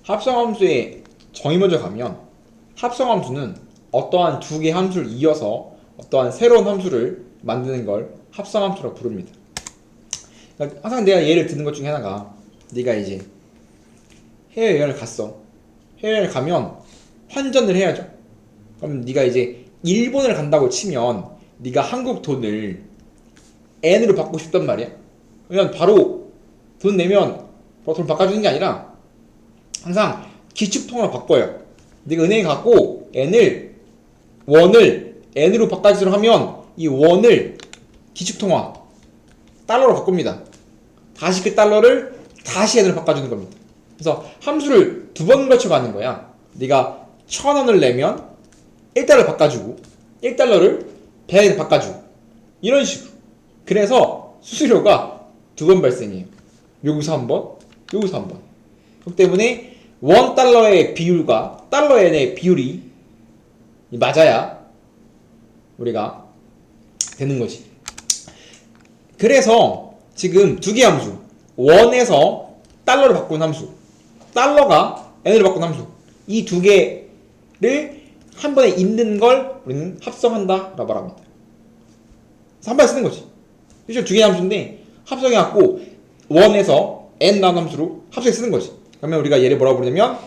합성함수의 정의 먼저 가면 합성함수는 어떠한 두 개의 함수를 이어서 어떠한 새로운 함수를 만드는 걸 합성함수라고 부릅니다. 그러니까 항상 내가 예를 드는 것 중에 하나가 네가 이제 해외여행을 갔어. 해외여행을 가면 환전을 해야죠. 그럼 네가 이제 일본을 간다고 치면 네가 한국 돈을 N으로 받고 싶단 말이야. 그러면 바로 돈 내면 바로 돈 바꿔주는 게 아니라 항상 기축통화로 바꿔요. 네가 은행에 갖고 원을 N으로 바꿔주도록 하면 이 원을 기축통화 달러로 바꿉니다. 다시 그 달러를 다시 N으로 바꿔주는 겁니다. 그래서 함수를 두 번 거쳐가는 거야. 네가 1,000원을 내면 1달러 바꿔주고 1달러를 100엔 바꿔주고 이런 식으로. 그래서 수수료가 두 번 발생해요. 여기서 한 번, 여기서 한 번. 그렇기 때문에 $1의 비율과 $n의 비율이 맞아야 우리가 되는 거지. 그래서 지금 두 개의 함수, 원에서 달러를 바꾼 함수, 달러가 n으로 바꾼 함수, 이 두 개를 한 번에 잇는 걸 우리는 합성한다 라고 말합니다. 그래서 한 번에 쓰는 거지. 실제 두 개의 함수인데 합성해갖고 원에서 n 나온 함수로 합성해 쓰는 거지. 그러면 우리가 얘를 뭐라고 부르냐면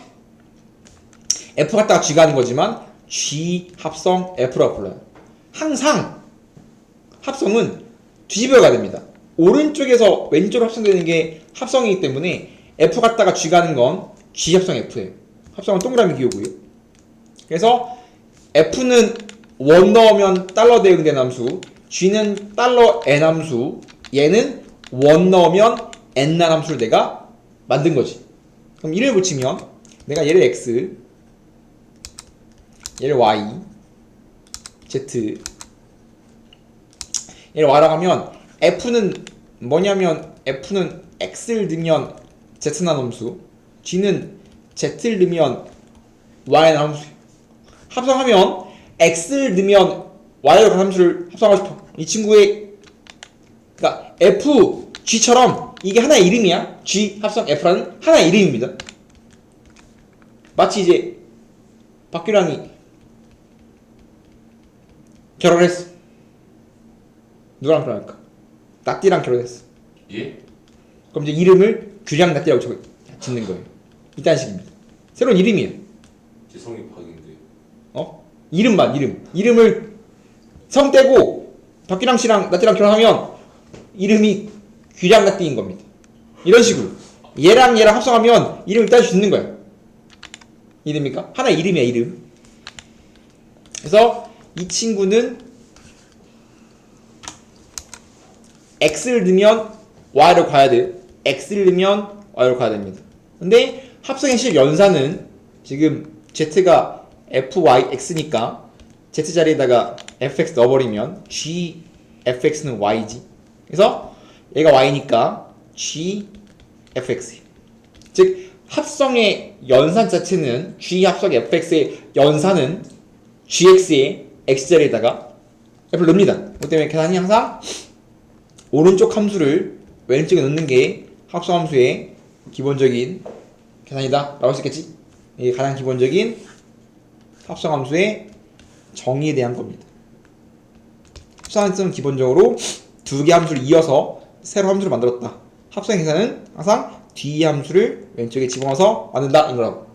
f 갖다가 g가 하는 거지만 g 합성 f라고 불러요. 항상 합성은 뒤집어 가야 됩니다. 오른쪽에서 왼쪽으로 합성되는 게 합성이기 때문에 f 갖다가 g가 하는 건 g 합성 f예요. 합성은 동그라미 기호고요. 그래서 f는 원 넣으면 달러 대응되는 함수, g는 달러 n 함수, 얘는 원 넣으면 n 난 함수를 내가 만든 거지. 그럼 이를 붙이면 내가 얘를 x, 얘를 y, z, 얘를 y라고 하면 f는 뭐냐면 f는 x를 넣으면 z 난 함수, g는 z를 넣으면 y 난 함수. 합성하면 x를 넣으면 y로 가는 함수를 합성하고 싶어. 이 친구의 그러니까 f, g처럼 이게 하나의 이름이야. g 합성 f라는 하나의 이름입니다. 마치 이제 박규란이 결혼했어. 누구랑 결혼할까? 낙띠랑 결혼했어. 예? 그럼 이제 이름을 규량 낙띠라고 짓는 거예요. 이딴 식입니다. 새로운 이름이에요. 제 성이 박인데. 이름만 이름을 성 떼고 박규랑 씨랑 낙띠랑 결혼하면 이름이 규량 낙띠인 겁니다. 이런 식으로 얘랑 합성하면 이름을 따로 짓는 거야. 이름입니까? 하나의 이름이야, 이름. 그래서 이 친구는 x를 넣으면 y로 가야 돼요. x를 넣으면 y로 가야 됩니다. 근데 합성의 실 연산은 지금 z가 fyx니까 z 자리에다가 fx 넣어버리면 gfx는 y지. 그래서 얘가 y니까 gfx. 즉 합성의 연산 자체는 g 합성 fx의 연산은 gx의 x 자리에다가 f를 넣습니다. 그렇기 때문에 계산이 항상 오른쪽 함수를 왼쪽에 넣는 게 합성함수의 기본적인 계산이다 라고 할 수 있겠지? 이게 가장 기본적인 합성함수의 정의에 대한 겁니다. 합성함수는 기본적으로 두 개 함수를 이어서 새로 함수를 만들었다. 합성의 계산은 항상 뒤의 함수를 왼쪽에 집어넣어서 만든다 이거라고.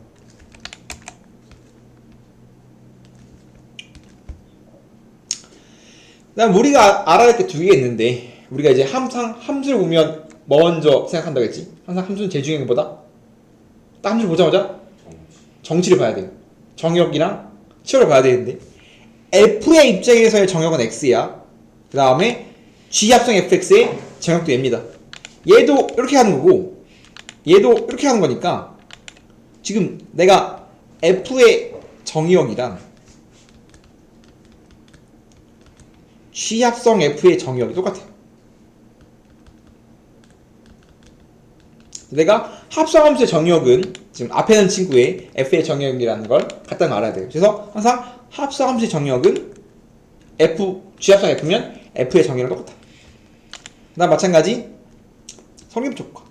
그다음 우리가 알아야 할 게 두 개 있는데 우리가 이제 항상 함수를 보면 먼저 생각한다고 했지? 항상 함수는 제일 중요한 것보다 딱 함수를 보자마자 정치를 봐야 돼요. 정역이랑 치열을 봐야 되는데 f의 입장에서의 정역은 x야. 그 다음에 g 합성 fx의 정역도 얘입니다. 얘도 이렇게 하는 거고 얘도 이렇게 하는 거니까 지금 내가 f의 정역이랑 g 합성 f의 정역이 똑같아. 내가 합성함수의 정역은 지금 앞에 있는 친구의 f의 정역이라는 걸 갖다 알아야 돼요. 그래서 항상 합성함수의 정역은 f, g 합성 f면 f의 정역이랑 똑같아. 그 다음 마찬가지 성립조건.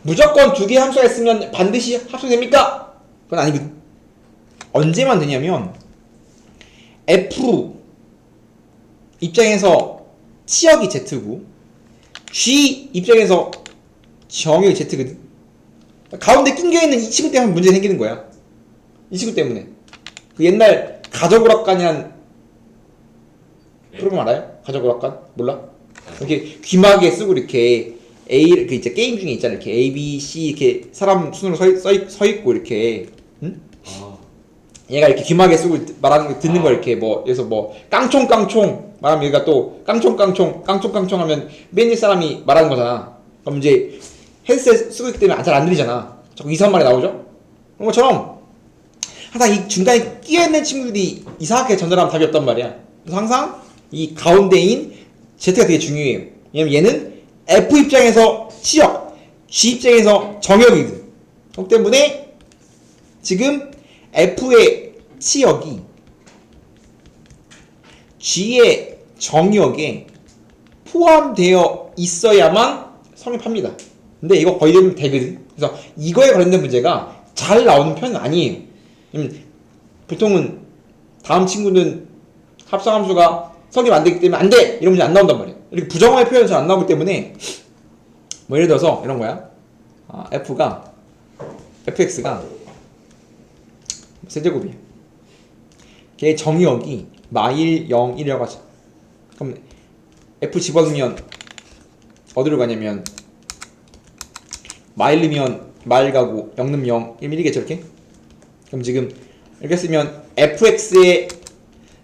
무조건 두 개의 함수가 있으면 반드시 합성됩니까? 그건 아니거든. 언제만 되냐면 F 입장에서 치역이 Z고 G 입장에서 정역이 Z거든. 가운데 낑겨있는 이 친구 때문에 문제 생기는 거야. 이 친구 때문에. 그 옛날 가족오락관이란 프로그램 알아요? 가족오락관? 몰라? 이렇게 귀마개 쓰고 이렇게 A 그 이제 게임 중에 있잖아. 이렇게 A, B, C 이렇게 사람 순으로 서 있고 이렇게 응? 아, 얘가 이렇게 귀마개 쓰고 말하는 거 듣는 거 이렇게 뭐 그래서 뭐 깡총깡총 말하면 얘가 또 깡총깡총 하면 맨 위 사람이 말하는 거잖아. 그럼 이제 헤드셋 쓰고 있기 때문에 잘 안 들리잖아. 자꾸 이상한 말이 나오죠? 그런 것처럼 항상 이 중간에 끼어있는 친구들이 이상하게 전달하면 답이 없단 말이야. 그래서 항상 이 가운데인 Z가 되게 중요해요. 왜냐면 얘는 F 입장에서 치역, G 입장에서 정역이거든. 그렇기 때문에 지금 F의 치역이 G의 정역에 포함되어 있어야만 성립합니다. 근데 이거 거의 되거든. 그래서 이거에 관련된 문제가 잘 나오는 편은 아니에요. 보통은 다음 친구는 합성함수가 성립 안 되기 때문에 안 돼! 이런 문제 안 나온단 말이에요. 이렇게 부정어의 표현이 잘 안 나오기 때문에 뭐 예를 들어서 이런 거야. fx가 세제곱이야. 걔 정의역이 마일 0, 1이라고 하자. 그럼 f 집어넣으면 어디로 가냐면 마일 넣으면 마일 가고 0 넣으면 0, 1, 1이겠죠 이렇게? 그럼 지금 이렇게 쓰면 fx의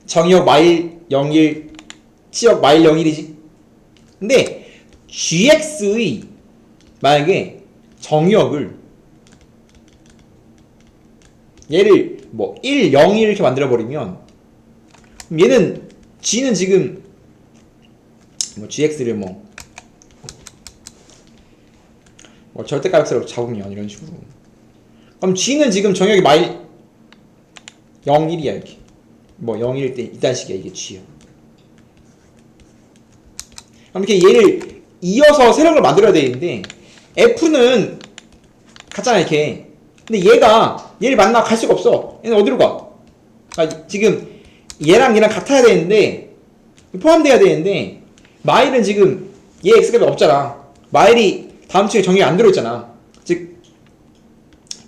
정의역 마일 0, 1, 치역 마일 0, 1이지. 근데 gx의 만약에 정의역을 얘를 뭐 1, 0, 1 이렇게 만들어버리면 얘는 g는 지금 뭐 gx를 뭐 절대가역수로 잡으면 이런 식으로 그럼 g는 지금 정의역이 마일 0, 1이야 이렇게 뭐 0일 때 이딴 식이야 이게 g야. 그럼 이렇게 얘를 이어서 새로운 걸 만들어야 되는데 f는 같잖아 이렇게. 근데 얘를 만나 갈 수가 없어. 얘는 어디로 가? 그러니까 지금 얘랑 같아야 되는데 포함돼야 되는데 마일은 지금 얘 x값이 없잖아. 마일이 다음 층에 정의가 안 들어있잖아. 즉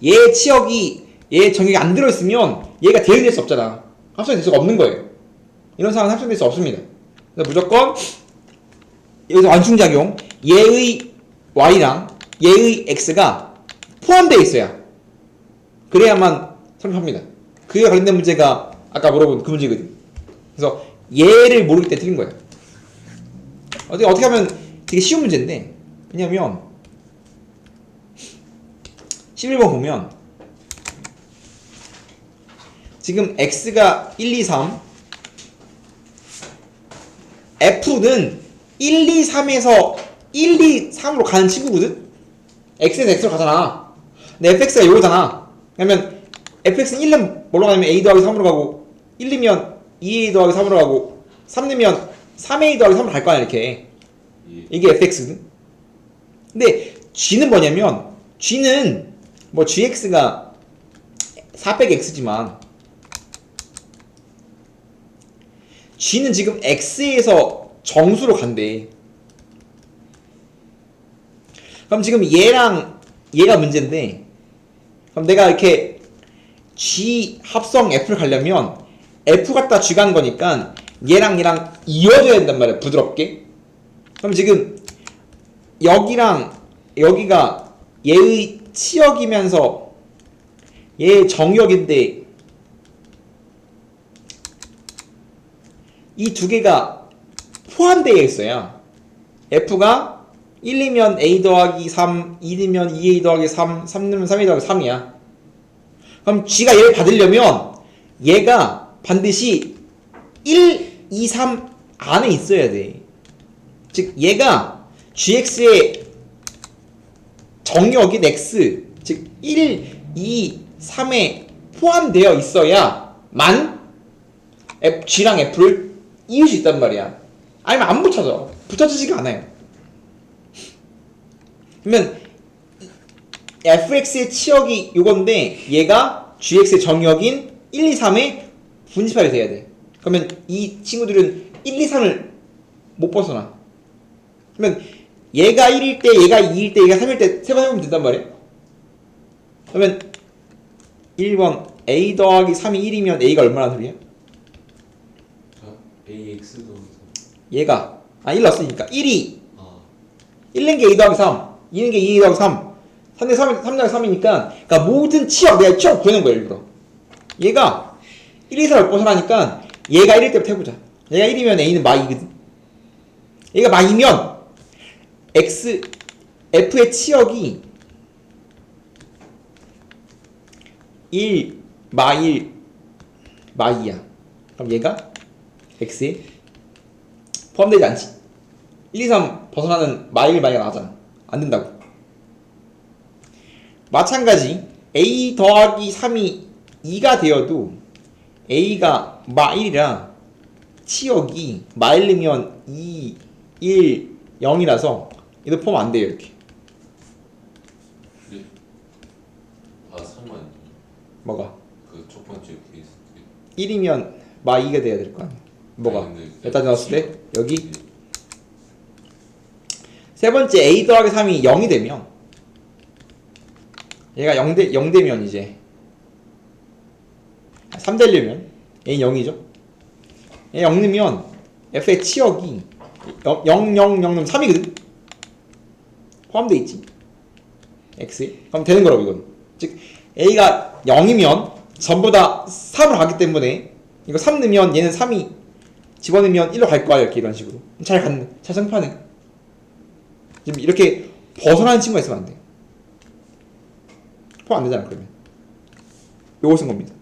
얘 치역이 얘 정의가 안 들어있으면 얘가 대응될 수 없잖아. 합성될 수가 없는 거예요. 이런 상황은 합성될 수 없습니다. 그래서 무조건 여기서 완충작용 얘의 y랑 얘의 x가 포함되어 있어야 그래야만 성립합니다. 그에 관련된 문제가 아까 물어본 그 문제거든. 그래서 얘를 모르기 때문에 틀린 거예요. 어떻게 하면 되게 쉬운 문제인데 왜냐면 11번 보면 지금 x가 1, 2, 3 f는 1, 2, 3에서 1, 2, 3으로 가는 친구거든? x에서 x로 가잖아. 근데 fx가 요거잖아. 그러면 fx는 1은 뭘로 가냐면 a 더하기 3으로 가고 1, 2면 2a 더하기 3으로 가고 3, 2면 3a 더하기 3으로 갈 거 아니야 이렇게. 이게 fx거든? 근데 g는 뭐냐면 g는 뭐 gx가 400x지만 g는 지금 x에서 정수로 간대. 그럼 지금 얘랑 얘가 문제인데 그럼 내가 이렇게 g 합성 f를 가려면 f 갖다 g 가는 거니까 얘랑 이어져야 된단 말이야 부드럽게. 그럼 지금 여기랑 여기가 얘의 치역이면서 얘의 정역인데 이 두 개가 포함되어 있어야 f가 1이면 a 더하기 3, 1이면 2a 더하기 3, 3이면 3a 더하기 3이야. 그럼 g가 얘를 받으려면 얘가 반드시 1, 2, 3 안에 있어야 돼. 즉 얘가 gx의 정역인 x 즉 1, 2, 3에 포함되어 있어야만 g랑 f를 이을 수 있단 말이야. 아니면 안 붙여져. 붙여지지가 않아요. 그러면 fx의 치역이 요건데 얘가 gx의 정역인 1, 2, 3에 분집합이 돼야 돼. 그러면 이 친구들은 1, 2, 3을 못 벗어나. 그러면 얘가 1일 때, 얘가 2일 때, 얘가 3일 때 세 번 해보면 된단 말이야. 그러면 1번 a 더하기 3이 1이면 a가 얼마나 소리야? AX 더하기 얘가 1 넣었으니까 1이 3. 1는 게 a 더하기 3, 2는 게 2 더하기 3, 3는 3, 3 더하기 3이니까 그러니까 모든 치역, 내가 치역 구해놓은 거야 일부러. 얘가 1, 2, 3을 벗어나니까 얘가 1일 때부터 해보자. 얘가 1이면 a는 마이거든. 얘가 마이면 f의 치역이 1, 마이야. 그럼 얘가 x에 포함되지 않지. 1, 2, 3 벗어나는 마이가 나가잖아. 안 된다고. 마찬가지 a 더하기 3이 2가 되어도 a가 마1이라 치역이 마1이면 2, 1, 0이라서 얘도 포함 안 돼요 이렇게. 네. 3 아니에요? 뭐가? 그 첫 번째 케이스. 1이면 마2가 돼야 될 거 아니야. 뭐가? 아니, 근데 여기다 넣었을 때 여기 네. 세 번째 a 더하기 3이 0이 되면 얘가 0 되면 이제 3 되려면 a는 0이죠. 얘 0 넣으면 f의 치역이 0, 0, 0, 0면 3이거든. 포함되어 있지. x에. 그럼 되는 거라고 이건. 즉 a가 0이면 전부 다 3으로 가기 때문에 이거 3 넣으면 얘는 3이 집어넣으면 1로 갈 거야. 이렇게 이런 식으로. 잘 성립하네. 지금 이렇게 벗어나는 친구가 있으면 안 돼. 포함 안 되잖아 그러면. 요거 쓴 겁니다.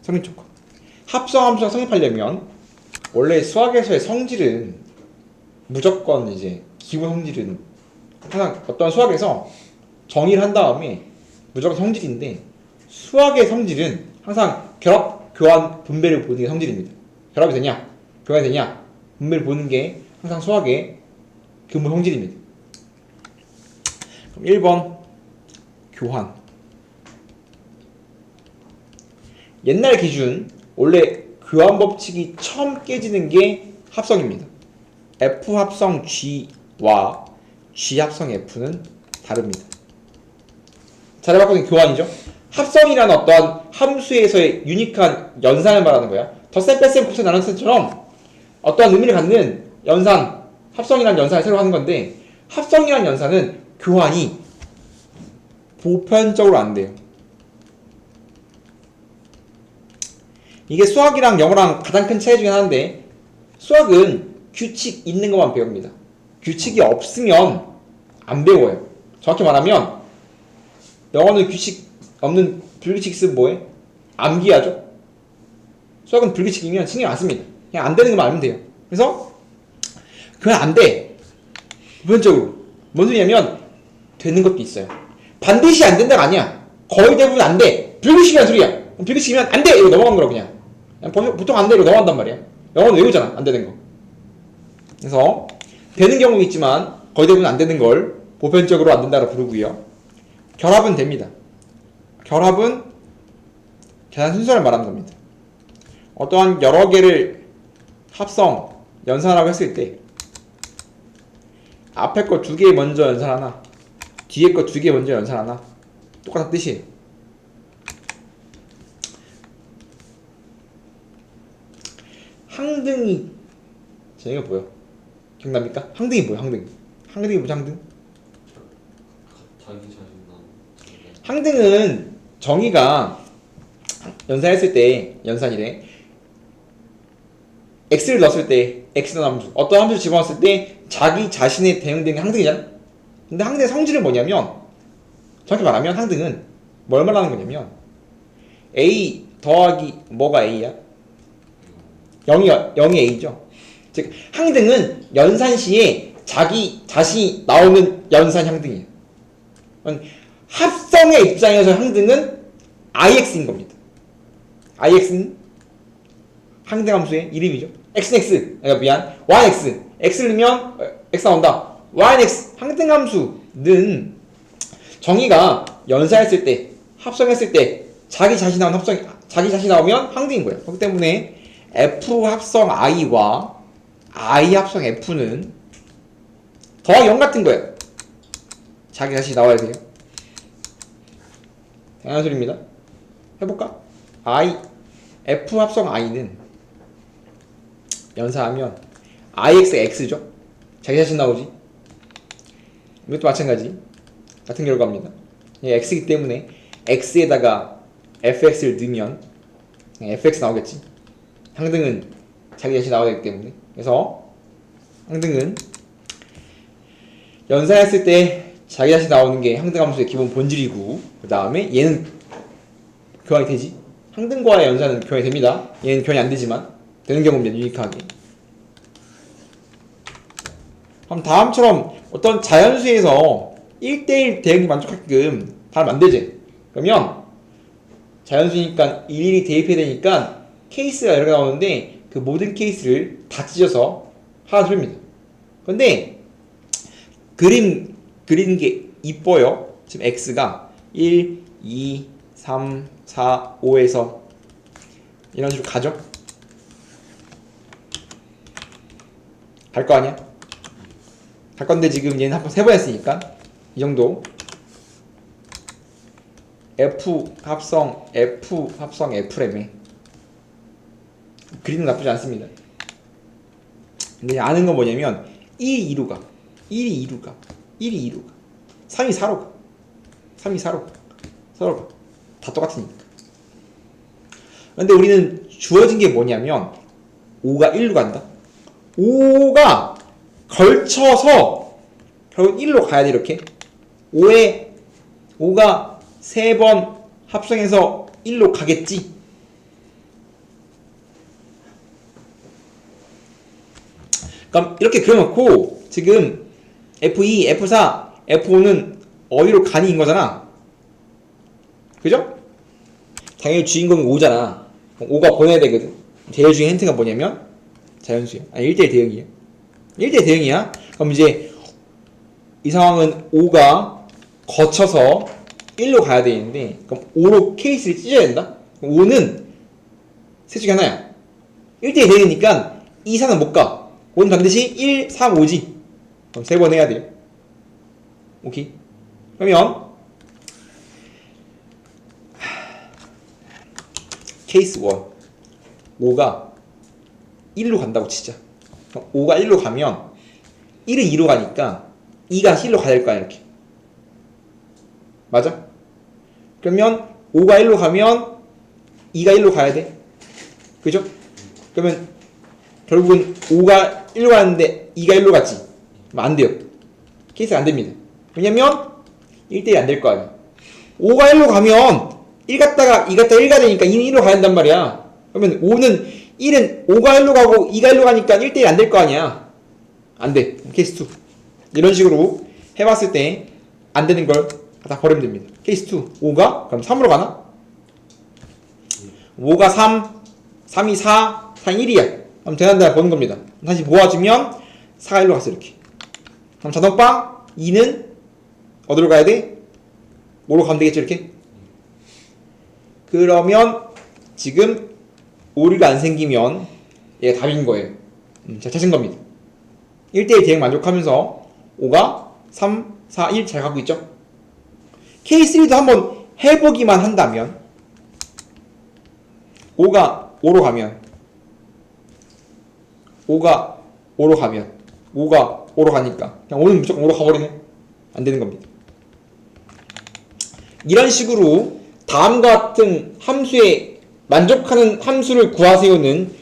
성립 조건. 합성 함수가 성립하려면 원래 수학에서의 성질은 무조건 이제 기본 성질은 항상 어떤 수학에서 정의를 한 다음에 무조건 성질인데 수학의 성질은 항상 결합, 교환, 분배를 보는 게 성질입니다. 결합이 되냐, 교환이 되냐, 분배를 보는 게 항상 수학의 근본 성질입니다. 그럼 1번 교환. 옛날 기준 원래 교환 법칙이 처음 깨지는 게 합성입니다. F 합성 G와 G 합성 F는 다릅니다. 자리 바꾸는 교환이죠. 합성이라는 어떠한 함수에서의 유니크한 연산을 말하는 거야. 덧셈, 뺄셈, 곱셈, 나눗셈처럼 어떠한 의미를 갖는 연산, 합성이라는 연산을 새로 하는 건데 합성이라는 연산은 교환이 보편적으로 안 돼요. 이게 수학이랑 영어랑 가장 큰 차이 중에 하나인데 수학은 규칙 있는 것만 배웁니다. 규칙이 없으면 안 배워요. 정확히 말하면 영어는 규칙 없는 불규칙 있으면 뭐해? 암기하죠? 수학은 불규칙이면 신경 안 씁니다. 그냥 안 되는 것만 알면 돼요. 그래서 그건 안 돼. 보편적으로. 뭔 소리냐면 되는 것도 있어요. 반드시 안 된다가 아니야. 거의 대부분 안 돼. 불규칙이란 소리야. 불규칙이면 안 돼! 이러고 넘어간 거라 그냥 보통 안 돼! 이러고 넘어간단 말이야. 영어는 외우잖아. 안 되는 거. 그래서 되는 경우도 있지만 거의 대부분 안 되는 걸 보편적으로 안 된다고 부르고요. 결합은 됩니다. 결합은 계산 순서를 말하는 겁니다. 어떠한 여러 개를 합성, 연산하라고 했을 때 앞에 거 2개 먼저 연산하나 뒤에 거 2개 먼저 연산하나 똑같은 뜻이에요. 항등이 제가 뭐요? 기억납니까? 항등이 뭐야? 항등이 뭐지? 항등? 자기 자신감. 항등은 정의가 연산했을 때 연산이래. x를 넣었을 때 x는 함수 어떤 함수를 집어넣었을 때 자기 자신의 대응되는 게 항등이잖아. 근데 항등의 성질은 뭐냐면 정확히 말하면 항등은 뭘 말하는 거냐면 a 더하기 뭐가 a야? 0이 a죠. 즉 항등은 연산 시에 자기 자신이 나오는 연산 항등이에요. 합성의 입장에서 항등은 ix인 겁니다. ix는 항등 함수의 이름이죠. x는 x, 미안, y는 x, x를 넣으면 x 나온다. y는 x, 항등 함수는 정의가 연산했을 때, 합성했을 때 자기 자신 나오면 항등인 거예요. 그렇기 때문에 F 합성 I와 I 합성 F는 더하기 0 같은 거예요. 자기 자신이 나와야 돼요. 당연한 소리입니다. 해볼까? F 합성 I는 연산하면 IX X죠. 자기 자신 나오지. 이것도 마찬가지. 같은 결과입니다. X이기 때문에 X에다가 FX를 넣으면 FX 나오겠지. 항등은 자기 자신 나와야 되기 때문에. 그래서 항등은 연산했을 때 자기 자신 나오는 게 항등함수의 기본 본질이고, 그 다음에 얘는 교환이 되지. 항등과의 연산은 교환이 됩니다. 얘는 교환이 안 되지만 되는 경우입니다. 유니크하게. 그럼 다음처럼 어떤 자연수에서 1대1 대응이 만족하게끔 잘 만들지. 그러면 자연수니까 일일이 대입해야 되니까 케이스가 여러 개 나오는데 그 모든 케이스를 다 찢어서 하나 줍니다. 근데 그리는 게 이뻐요. 지금 x가 1, 2, 3, 4, 5에서 이런 식으로 가죠. 갈 거 아니야? 갈 건데 지금 얘는 한번 세 번 했으니까 이 정도. F 합성 F라며. 그리는 나쁘지 않습니다. 근데 아는 건 뭐냐면 1이 2로 가, 1이 2로 가, 1이 2로 가, 3이 4로 가, 3이 4로 가, 서로 가. 다 똑같으니까. 근데 우리는 주어진 게 뭐냐면 5가 1로 간다. 5가 걸쳐서 결국 1로 가야 돼. 이렇게 5가 3번 합성해서 1로 가겠지. 그럼 이렇게 그려놓고 지금 F2, F4, F5는 어디로 가니인 거잖아. 그죠? 당연히 주인공이 5잖아. 5가 보내야 되거든. 제일 중요한 힌트가 뭐냐면 자연수예요. 아니 1대1 대응이에요. 1대1 대응이야. 그럼 이제 이 상황은 5가 거쳐서 1로 가야 되는데, 그럼 5로 케이스를 찢어야 된다? 그럼 5는 셋 중에 하나야. 1대1 대응이니까 2, 4는 못 가. 5는 반드시 1, 3, 5지. 그럼 3번 해야 돼요. 오케이. 그러면 케이스 1 5가 1로 간다고 치자. 그럼 5가 1로 가면 1은 2로 가니까 2가 1로 가야 될 거야. 이렇게 맞아? 그러면 5가 1로 가면 2가 1로 가야 돼. 그죠? 그러면 결국은 5가 1로 가는데 2가 1로 갔지. 그럼 안 돼요. 케이스가 안 됩니다. 왜냐면 1대1 안 될 거 아니야. 5가 1로 가면 1 갔다가 2 갔다가 1가 되니까 2는 1로 가야 된단 말이야. 그러면 5가 1로 가고 2가 1로 가니까 1대1 안 될 거 아니야. 안 돼. 케이스 2. 이런 식으로 해봤을 때 안 되는 걸 다 버리면 됩니다. 케이스 2. 5가 그럼 3으로 가나? 5가 3, 3이 4, 4이 1이야. 그럼 대단하다 보는 겁니다. 다시 모아주면 4가 1로 갔어. 이렇게. 그럼 자동빵 2는 어디로 가야 돼? 5로 가면 되겠죠. 이렇게. 그러면 지금 오류가 안 생기면 얘가 답인 거예요. 잘 찾은 겁니다. 1대1 대응 만족하면서 5가 3, 4, 1 잘 가고 있죠. 케이스 3도 한번 해보기만 한다면 5가 5로 가면 5가 5로 가니까 그냥 5는 무조건 5로 가버리네. 안 되는 겁니다. 이런 식으로 다음과 같은 함수에 만족하는 함수를 구하세요는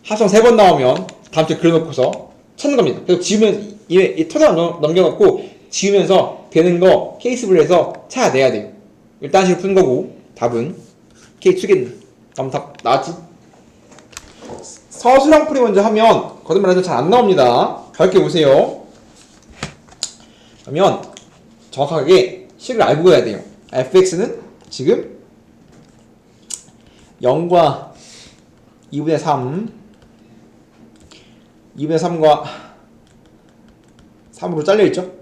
합성 3번 나오면 다음 주에 그려놓고서 찾는 겁니다. 그래서 지우면 이 터널 넘겨놓고 지우면서 되는 거 케이스별로 해서 찾아내야 돼요. 일단 식으로 푸는 거고 답은 케이스 2겠네. 그럼 답 나왔지? 서술형 풀이 먼저 하면 거듭말해서 잘 안 나옵니다. 가볍게 보세요. 그러면 정확하게 식을 알고 가야 돼요. fx는 지금 0과 2분의 3 2분의 3과 3으로 잘려있죠?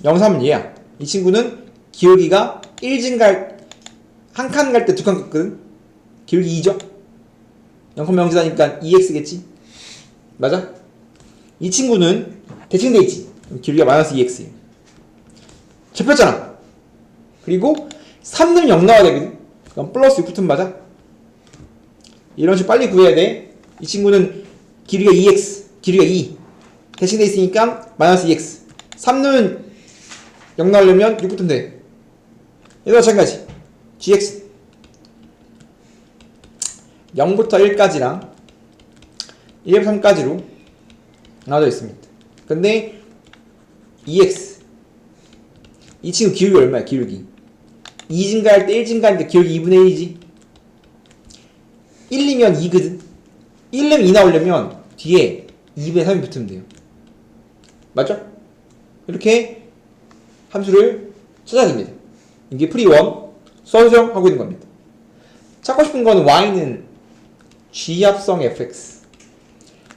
0, 3은 얘야. 이 친구는 기울기가 1 증가할 한 칸 갈 때 두 칸 긋거든. 기울기 2죠. 0,0지다니까 2x겠지. 맞아? 이 친구는 대칭돼 있지. 기울기가 마이너스 2x. 접혔잖아. 그리고 3 넣으면 0 나와야 되거든. 그럼 플러스 6 붙으면 맞아? 이런 식으로 빨리 구해야 돼. 이 친구는 길이가 2x, 길이가 2. 대칭돼 있으니까 마이너스 2x. 3 넣으면 0 나오려면 6 붙으면 돼. 얘도 마찬가지. gx 0부터 1까지랑 1부터 3까지로 나눠져 있습니다. 근데 2x 이 친구 기울기 얼마야? 기울기 2 증가할 때 1 증가하니까 기울기 2분의 1이지. 1이면 2거든. 1이면 2 나오려면 뒤에 2분의 3이 붙으면 돼요. 맞죠? 이렇게 함수를 찾아야 됩니다. 이게 프리1 수정하고 있는 겁니다. 찾고 싶은 거는 y는 g합성 fx.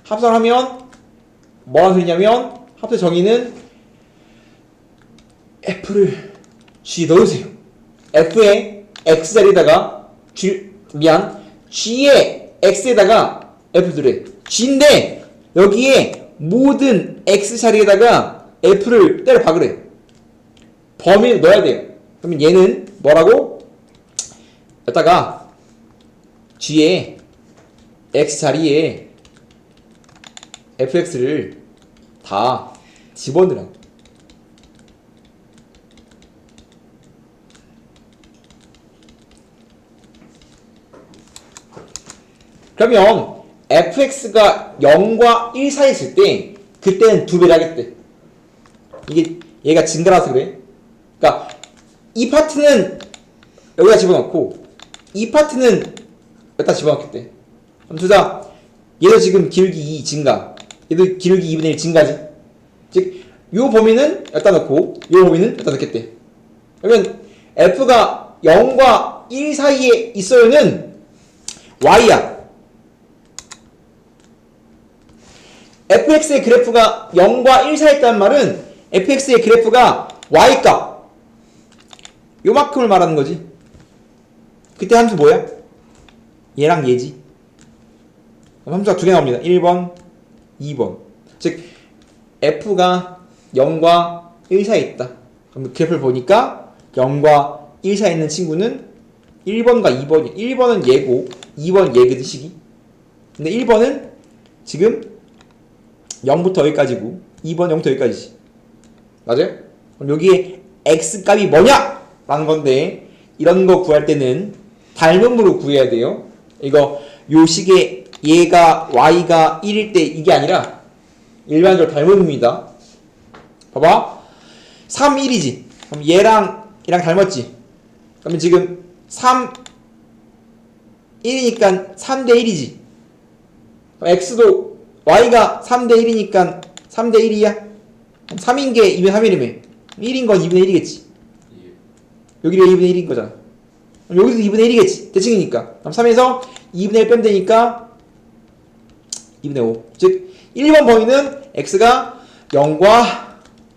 합성하면 뭐라는 소리냐면 합성 정의는 f를 g 넣으세요. f의 x자리에다가 g의 x에다가 f 들래. g인데 여기에 모든 x자리에다가 f를 때려 박으래. 범위를 넣어야 돼요. 그러면 얘는 뭐라고? 여기다가 g의 x자리에 fx를 다 집어넣으라고. 그러면 fx가 0과 1 사이에 있을 때 그때는 2배를 하겠대. 이게 얘가 증가라서 그래. 그러니까 이 파트는 여기다 집어넣고 이 파트는 여기다 집어넣겠대. 그럼 둘 다 얘도 지금 기울기 2 증가, 얘도 기울기 2분의 1 증가지. 즉 요 범위는 여기다 넣고 요 범위는 여기다 넣겠대. 그러면 f가 0과 1 사이에 있어요는 y야. fx의 그래프가 0과 1 사이에 있다는 말은 fx의 그래프가 y값 요만큼을 말하는 거지. 그때 함수 뭐야? 얘랑 얘지. 함수가 두 개 나옵니다. 1번, 2번. 즉 f가 0과 1 사이에 있다. 그럼 그래프를 보니까 0과 1 사이에 있는 친구는 1번과 2번이. 1번은 얘고 2번은 얘거든 식이. 근데 1번은 지금 0부터 여기까지고 2번 0부터 여기까지지. 맞아요? 그럼 여기에 x값이 뭐냐? 라는 건데 이런 거 구할 때는 닮음으로 구해야 돼요. 이거 요 식의 얘가 y가 1일 때 이게 아니라 일반적으로 닮음입니다. 봐봐. 3, 1이지. 그럼 얘랑 닮았지. 그러면 지금 3, 1이니까 3대 1이지. 그럼 x도 y가 3대 1이니까 3대 1이야. 3인 게 2분의 3이라며. 1인 건 2분의 1이겠지. 여기가 2분의 1인 거잖아. 그럼 여기도 2분의 1이겠지. 대칭이니까. 그럼 3에서 2분의 1 빼면 되니까 2분의 5. 즉 1번 범위는 x가 0과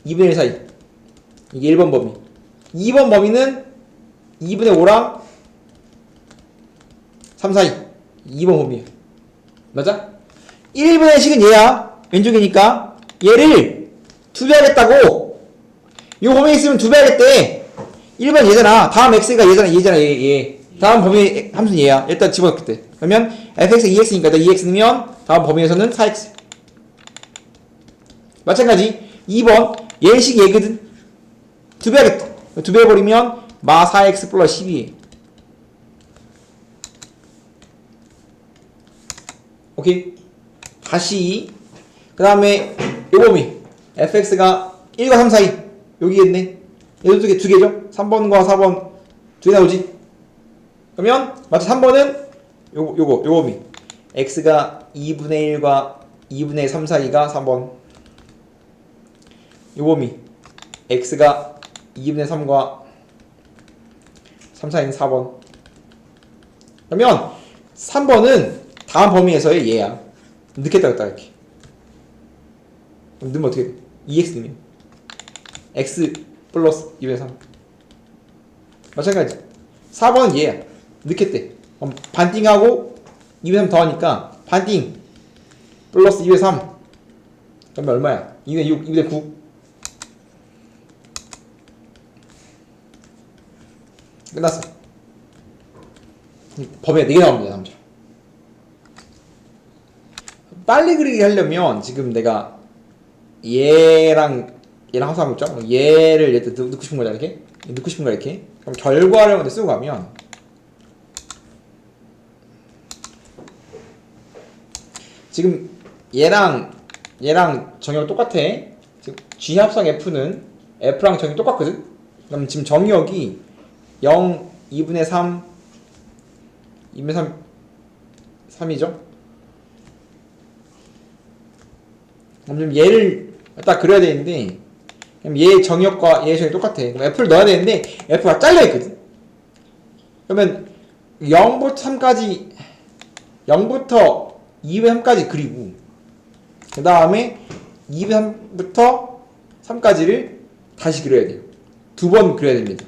2분의 1 사이. 이게 1번 범위. 2번 범위는 2분의 5랑 3 사이. 2번 범위야. 맞아? 1분의 식은 얘야. 왼쪽이니까 얘를 2배 하겠다고. 이 범위에 있으면 2배 하겠대. 1번 얘잖아. 다음 x가 얘잖아. 얘. 다음 범위 함수는 얘야. 일단 집어넣겠대. 그러면 fx 2x니까 2x 넣으면 다음 범위에서는 4x. 마찬가지 2번 얘식 얘거든. 2배 하겠다. 2배 해버리면 마 4x 플러스 12. 오케이. 다시 그 다음에 요 범위 fx가 1과 3 사이 여기겠네. 얘도 두 개죠. 3번과 4번 두 개 나오지. 그러면 마치 3번은 요거 범위 x가 2분의 1과 2분의 3 사이가 3번. 요 범위 x가 2분의 3과 3 사이는 4번. 그러면 3번은 다음 범위에서의 얘야. 넣겠다 했다 이렇게. 그럼 넣으면 어떻게 돼? 2x 넣으면 x 플러스 2분의 3. 마찬가지. 4번은 얘야. 넣겠대. 그럼 반띵하고 2배 3 더하니까 반띵 플러스 2배 3 그러면 얼마야? 2배 6, 2배 9 끝났어. 범위가 4개 나옵니다. 남자. 빨리 그리기 하려면 지금 내가 얘랑 합성하고 있죠? 얘를 얘 넣고 싶은 거다 이렇게 넣고 싶은 거 이렇게 그럼 결과를 쓰고 가면 지금 얘랑 정의역 똑같아. 지금 G 합성 F는 F랑 정의 똑같거든. 그럼 지금 정의역이 0, 2분의 3, 2분의 3, 3이죠. 그럼 지금 얘를 딱 그려야 되는데 그럼 얘 정의역과 얘 정의 똑같아. 그럼 F를 넣어야 되는데 F가 잘려있거든. 그러면 0부터 3까지 0부터 2의 3까지 그리고 그 다음에 2의 3부터 3까지를 다시 그려야 돼요. 2번 그려야 됩니다.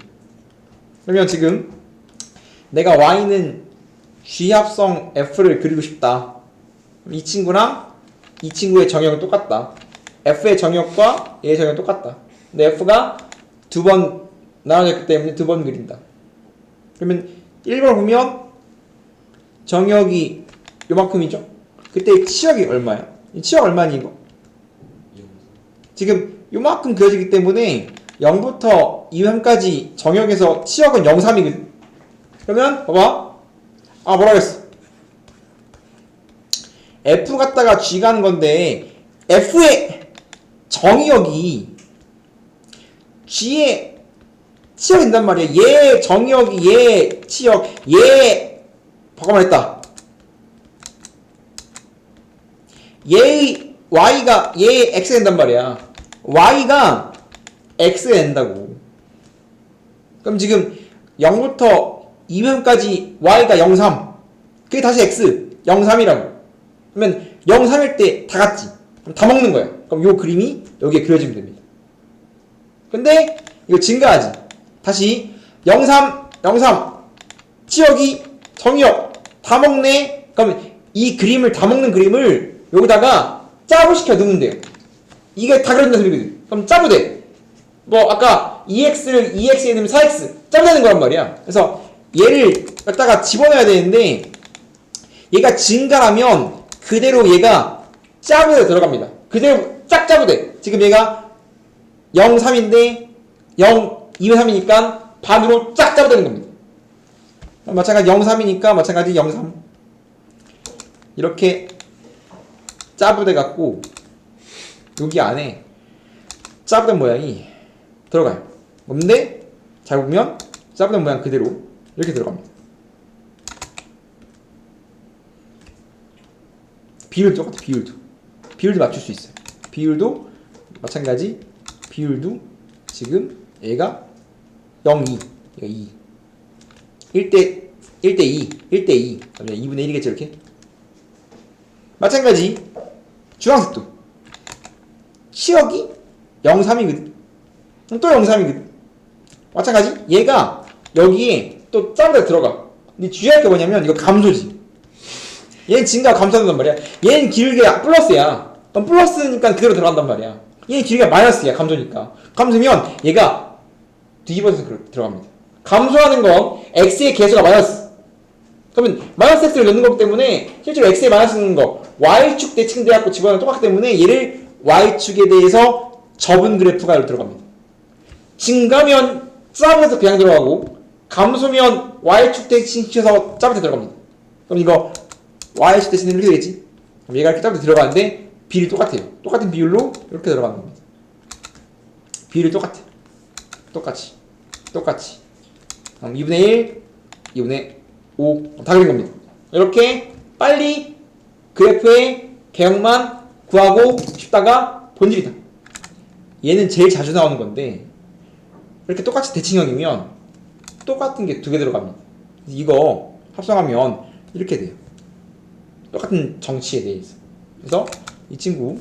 그러면 지금 내가 Y는 G합성 F를 그리고 싶다. 이 친구랑 이 친구의 정역은 똑같다. F의 정역과 얘의 정역은 똑같다. 근데 F가 2번 나눠졌기 때문에 2번 그린다. 그러면 1번 보면 정역이 요만큼이죠? 그때 치역이 얼마야? 치역 얼마니 이거? 지금 요만큼 그려지기 때문에 0부터 2회까지 정역에서 치역은 0, 3이거든? 그러면 봐봐. 아 뭐라 그랬어? F 갖다가 G 가는 건데 F의 정역이 G의 치역이 된단 말이야. 얘 정역이 얘 치역 얘 잠깐만 했다. 얘의 Y가 얘의 X가 된단 말이야. Y가 X가 된다고. 그럼 지금 0부터 2회까지 Y가 0, 3 그게 다시 X 0, 3이라고. 그러면 0, 3일 때 다 같지. 그럼 다 먹는 거야. 그럼 요 그림이 여기에 그려지면 됩니다. 근데 이거 증가하지. 다시 0, 3, 0, 3 치역이 정역 다 먹네. 그러면 이 그림을 다 먹는 그림을 여기다가 짜부시켜 넣으면 돼요. 이게 다 그려진다는 소리거든. 그럼 짜부 돼. 뭐 아까 2x를 2x에 넣으면 4x 짜부되는 거란 말이야. 그래서 얘를 갖다가 집어넣어야 되는데 얘가 증가하면 그대로 얘가 짜부대로 들어갑니다. 그대로 쫙 짜부돼. 지금 얘가 0, 3인데 0, 2회 3이니까 반으로 쫙 짜부되는 겁니다. 마찬가지 0, 3이니까 마찬가지 0, 3 이렇게 짜부돼 갖고 여기 안에 짜부된 모양이 들어가요. 근데 잘 보면 짜부된 모양 그대로 이렇게 들어갑니다. 비율도 똑같아. 비율도 맞출 수 있어요. 비율도 마찬가지. 비율도 지금 얘가 0, 2 얘가 2 1대 2 1대 2 2분의 1이겠죠 이렇게. 마찬가지 주황색도 치역이 0, 3이거든. 또 0, 3이거든. 마찬가지 얘가 여기에 또 짜부대 들어가. 근데 주의할 게 뭐냐면 이거 감소지. 얘는 증가가 감소한단 말이야. 얘는 길게 플러스야. 그럼 플러스니까 그대로 들어간단 말이야. 얘는 길게 마이너스야. 감소니까. 감소면 얘가 뒤집어서 들어갑니다. 감소하는 건 x의 개수가 마이너스. 그러면 마이너스 x를 넣는 거기 때문에 실제로 x의 마이너스 넣는 거 y축 대칭돼갖고 집어넣으면 똑같기 때문에 얘를 y축에 대해서 접은 그래프가 들어갑니다. 증가면 짜부에서 그냥 들어가고 감소면 y축 대칭시켜서 짜부에 들어갑니다. 그럼 이거 y축 대칭은 이렇게 되겠지? 그럼 얘가 이렇게 짜부에 들어가는데 비율이 똑같아요. 똑같은 비율로 이렇게 들어가는 겁니다. 비율이 똑같아. 똑같이. 그럼 2분의 1, 2분의 5 다 그린 겁니다. 이렇게 빨리 그래프의 개형만 구하고 싶다가 본질이다. 얘는 제일 자주 나오는 건데 이렇게 똑같이 대칭형이면 똑같은 게 2개 들어갑니다. 이거 합성하면 이렇게 돼요. 똑같은 정치에 대해서. 그래서 이 친구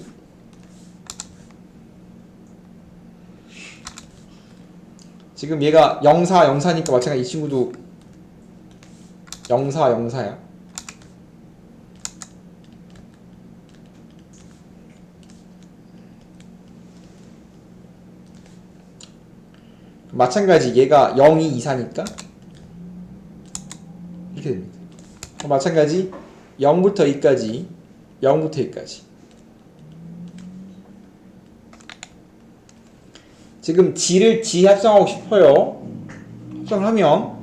지금 얘가 0, 4, 0, 4니까 마찬가지 이 친구도 0, 4, 0, 4야. 마찬가지 얘가 0, 2, 2, 4니까 이렇게 됩니다. 마찬가지 0부터 2까지 0부터 2까지 지금 g를 g 합성하고 싶어요. 합성을 하면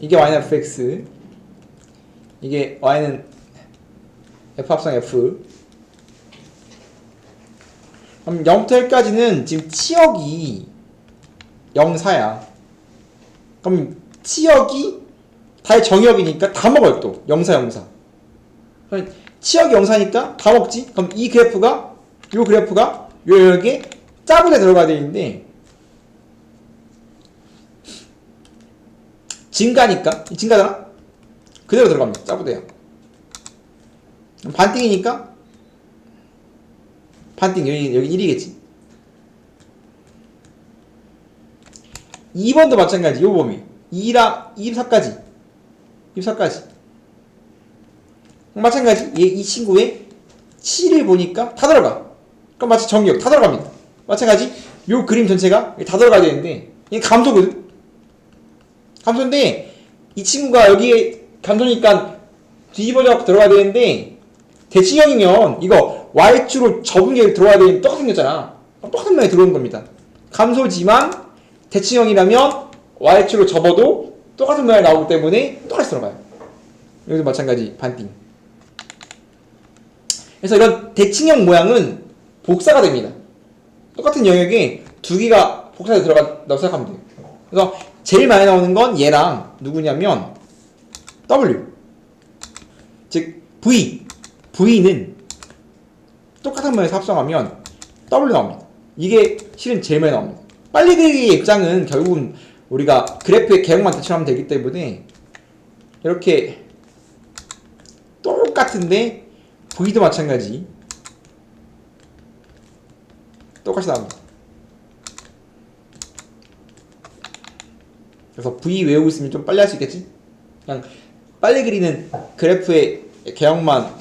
이게 y는 fx 이게 y는 f 합성 f 그럼 0부터 1까지는 지금 치역이 0, 4야. 그럼 치역이 다의 정역이니까 다 먹어요. 또 0, 4, 0, 4 치역이 0, 4니까 다 먹지. 그럼 이 그래프가 요 그래프가 요 여기에 짜부대 들어가야 되는데 증가니까 증가잖아? 그대로 들어갑니다. 짜부대야. 반띵이니까 반띵 여기 1이겠지. 2번도 마찬가지. 요 범위 2랑 24까지 24까지 마찬가지. 이 친구의 7을 보니까 다 들어가. 그럼 마치 정기역 다 들어갑니다. 마찬가지 요 그림 전체가 다 들어가야 되는데 이게 감소거든. 감소인데 이 친구가 여기에 감소니까 뒤집어져 들어가야 되는데 대칭형이면 이거 y축으로 접은 게 들어가야 되는데 똑같은 생겼잖아. 똑같은 모양이 들어오는 겁니다. 감소지만 대칭형이라면 y축으로 접어도 똑같은 모양이 나오기 때문에 똑같이 들어가요. 여기도 마찬가지 반띵. 그래서 이런 대칭형 모양은 복사가 됩니다. 똑같은 영역에 두 개가 복사해서 들어간다고 생각하면 돼요. 그래서 제일 많이 나오는 건 얘랑 누구냐면 W 즉 V는 똑같은 모양에서 합성하면 W 나옵니다. 이게 실은 제일 많이 나옵니다. 빨리 그리기의 입장은 결국은 우리가 그래프의 개형만 대처하면 되기 때문에 이렇게 똑같은데 V도 마찬가지 똑같이 나옵니다. 그래서 V 외우고 있으면 좀 빨리 할 수 있겠지? 그냥 빨리 그리는 그래프의 개형만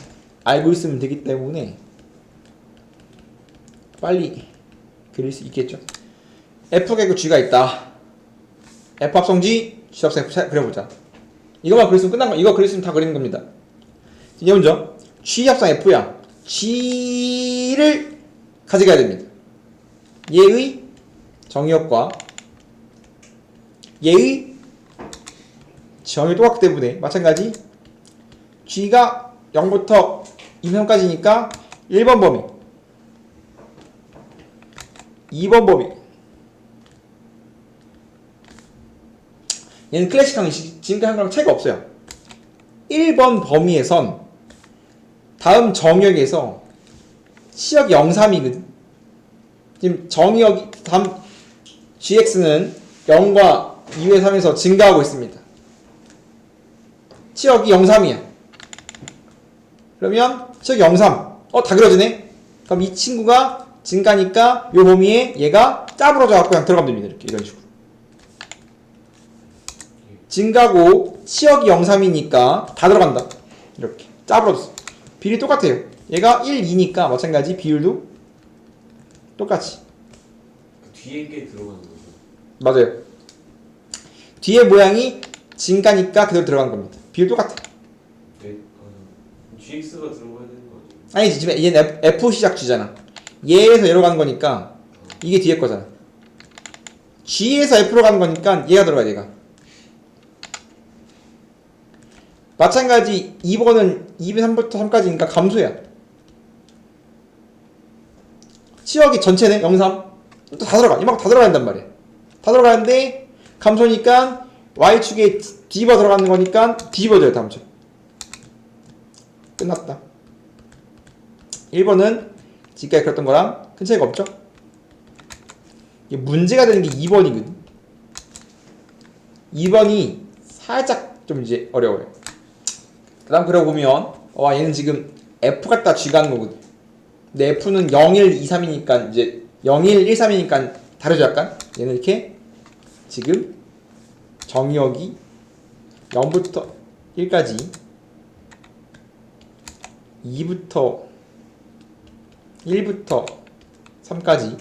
알고 있으면 되기 때문에 빨리 그릴 수 있겠죠? F 객구 G가 있다. F 합성 G, G 합성 F 그려보자. 이거만 그렸으면 끝난 거. 이거 그렸으면 다 그리는 겁니다. 이제 먼저 G 합성 F야. G를 가져가야 됩니다. 얘의 정의역과 얘의 정의 똑같기 때문에 마찬가지 G가 0부터 2까지니까 1번 범위 2번 범위 얘는 클래식 항식 지금까지 한 거랑 차이가 없어요. 1번 범위에선 다음 정역에서 치역이 0, 3이거든. 지금 정역이 다음 gx는 0과 2의 3에서 증가하고 있습니다. 치역이 0, 3이야. 그러면 치역이 0, 3. 다 그려지네? 그럼 이 친구가 증가니까 요 범위에 얘가 짜부러져 갖고 그냥 들어가면 됩니다. 이렇게 이런 식으로. 증가고 치역이 0, 3이니까 다 들어간다. 이렇게 짜부러졌어. 비율이 똑같아요. 얘가 1, 2니까 마찬가지 비율도 똑같이. 뒤에 게 들어가는 거죠. 맞아요. 뒤에 모양이 증가니까 그대로 들어간 겁니다. 비율 똑같아. 네, GX가 들어가야 되는 거 아니에요? 아니지, 지금 얘는 F 시작 G잖아. 얘에서 얘로 가는 거니까 이게 뒤에 거잖아. G에서 F로 가는 거니까 얘가 들어가야 돼, 얘가. 마찬가지 2번은 203부터 3까지니까 감소야. 치역이 전체네, 0, 3. 또 다 들어가. 이만큼 다 들어간단 말이야. 다 들어가는데 감소니까 Y축에 뒤집어 들어가는 거니까 뒤집어져요, 다음 쪽. 끝났다. 1번은 지금까지 그랬던 거랑 큰 차이가 없죠? 이게 문제가 되는 게 2번이거든. 2번이 살짝 좀 이제 어려워요. 그 다음 그려보면 얘는 지금 F 갖다 G 가는 거거든. 근데 F는 0, 1, 2, 3이니까 이제 0, 1, 1, 3이니까 다르죠 약간? 얘는 이렇게 지금 정의역이 0부터 1까지 2부터 1부터 3까지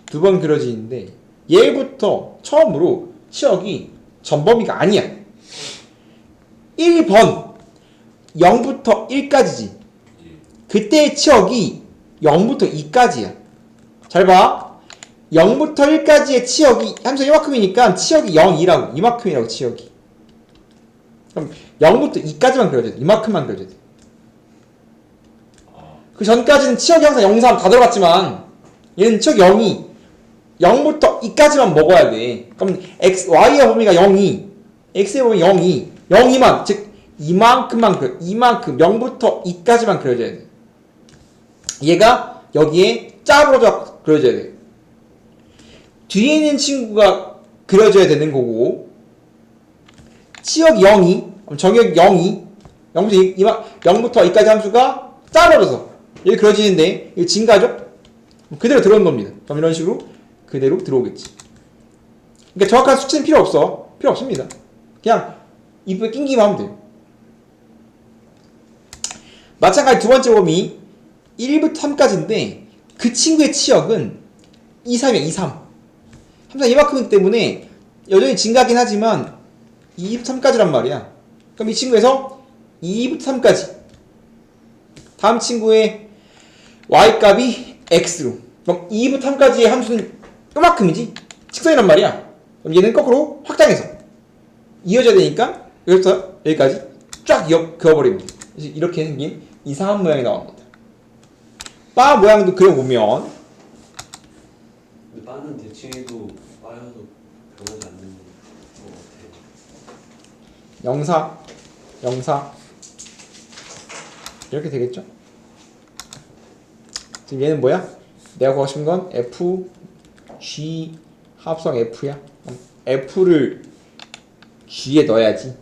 두 번 그려지는데 얘부터 처음으로 치역이 전범위가 아니야. 1번 0부터 1까지지. 그때의 치역이 0부터 2까지야. 잘 봐. 0부터 1까지의 치역이 함수 이만큼이니까 치역이 0, 2라고. 이만큼이라고 치역이. 그럼 0부터 2까지만 그려줘야 돼. 이만큼만 그려줘야 돼. 그 전까지는 치역이 항상 0, 3 다 들어갔지만 얘는 치역 0이 0부터 2까지만 먹어야 돼. 그럼 y의 범위가 0, 2, x의 범위 0, 2, 0, 2만 즉 이만큼만 그려. 이만큼 0부터 2까지만 그려줘야 돼. 얘가 여기에 짝으로 그려줘야 돼. 뒤에 있는 친구가 그려줘야 되는 거고 치역 0이 정역 0이 0부터 2까지 함수가 짝으로서 여기 그려지는데 이거 증가죠? 그대로 들어오는 겁니다. 그럼 이런 식으로 그대로 들어오겠지. 그러니까 정확한 수치는 필요 없어. 필요 없습니다. 그냥 이쁘게 낑기만 하면 돼요. 마찬가지 두 번째 범위 1부터 3까지인데 그 친구의 치역은 2, 3이야. 2, 3. 항상 이만큼이기 때문에 여전히 증가하긴 하지만 2부터 3까지란 말이야. 그럼 이 친구에서 2부터 3까지 다음 친구의 y값이 x로 그럼 2부터 3까지의 함수는 요만큼이지? 직선이란 말이야. 그럼 얘는 거꾸로 확장해서 이어져야 되니까 여기부터 여기까지 쫙 그어버립니다. 이렇게 생긴 이상한 모양이 나옵니다. 바 모양도 그려보면 근데 바는 대칭해도 바여도 변하지 않는 것 같아. 영사 이렇게 되겠죠? 지금 얘는 뭐야? 내가 구하고 싶은 건 f, g 합성 f야. f를 g에 넣어야지.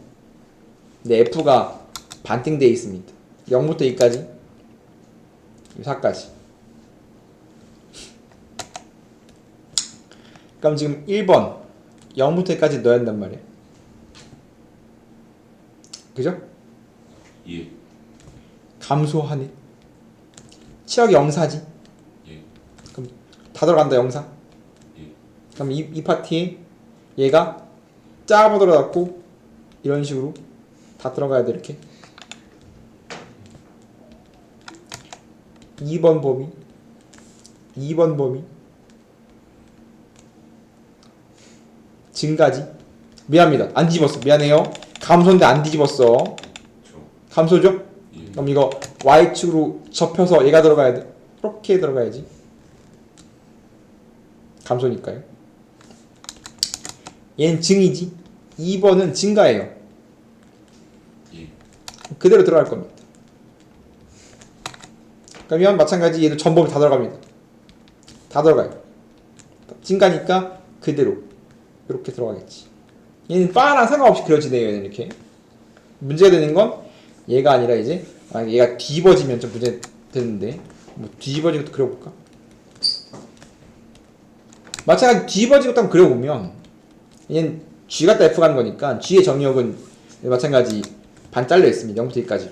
근데 f가 반띵되어 있습니다. 0부터 2까지 4까지. 그럼 지금 1번 0부터 2까지 넣어야 한단 말이야. 그죠? 예. 감소하네. 치역이 0사지. 예. 그럼 다 들어간다 0사. 예. 그럼 이 파티에 얘가 작아 들어갔고 이런 식으로 다 들어가야 돼. 이렇게 2번 범위 증가지. 미안합니다. 안 뒤집었어. 미안해요. 감소인데 안 뒤집었어. 감소죠? 예. 그럼 이거 y축으로 접혀서 얘가 들어가야 돼. 이렇게 들어가야지. 감소니까요. 얘는 증이지. 2번은 증가예요. 예. 그대로 들어갈 겁니다. 그러면 마찬가지 얘도 전범위 다 들어갑니다. 다 들어가요. 증가니까 그대로 이렇게 들어가겠지. 얘는 바랑 상관없이 그려지네요. 얘는 이렇게. 문제가 되는 건 얘가 아니라 이제 얘가 뒤집어지면 좀 문제 되는데 뭐 뒤집어진 것도 그려볼까? 마찬가지 뒤집어진 것도 한번 그려보면 얘는 G 갔다 F 가는 거니까 G의 정의역은 마찬가지 반 잘려 있습니다. 0부터 2까지로.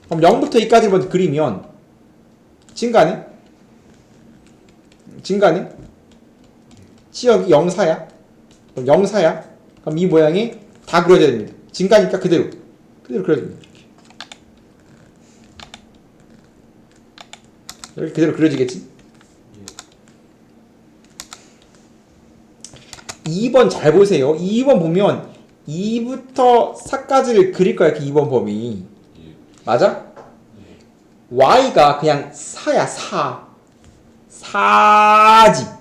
그럼 0부터 2까지를 먼저 그리면 증가네? 치역이 0사야. 그럼 0사야. 그럼 이 모양이 다 그려져야 됩니다. 증가니까 그대로 그려집니다. 이렇게 그대로 그려지겠지? 2번 잘 보세요. 2번 보면 2부터 4까지를 그릴 거야. 이렇게 2번 범위. 예. 맞아? y가 그냥 4야. 4지.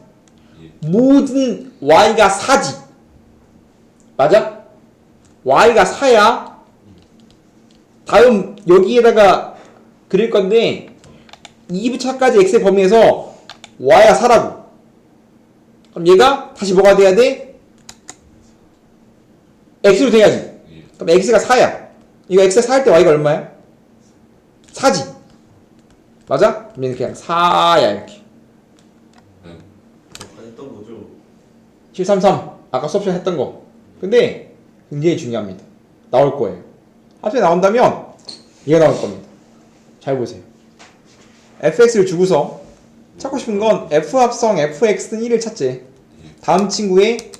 예. 모든 y가 4지. 맞아? y가 4야. 다음 여기에다가 그릴 건데 2부터 4까지 x의 범위에서 y가 4라고. 그럼 얘가 다시 뭐가 돼야 돼? x로 돼야지. 예. 그럼 x가 4야. 이거 x가 4일 때 y가 얼마야? 4지. 맞아? 그럼 얘는 그냥 4야 이렇게. 했던 거죠. 733 아까 수업 시간에 했던 거. 근데 굉장히 중요합니다. 나올 거예요. 합성이 나온다면 얘가 나올 겁니다. 잘 보세요. fx를 주고서 찾고 싶은 건 f 합성 fx는 1을 찾지. 다음 친구의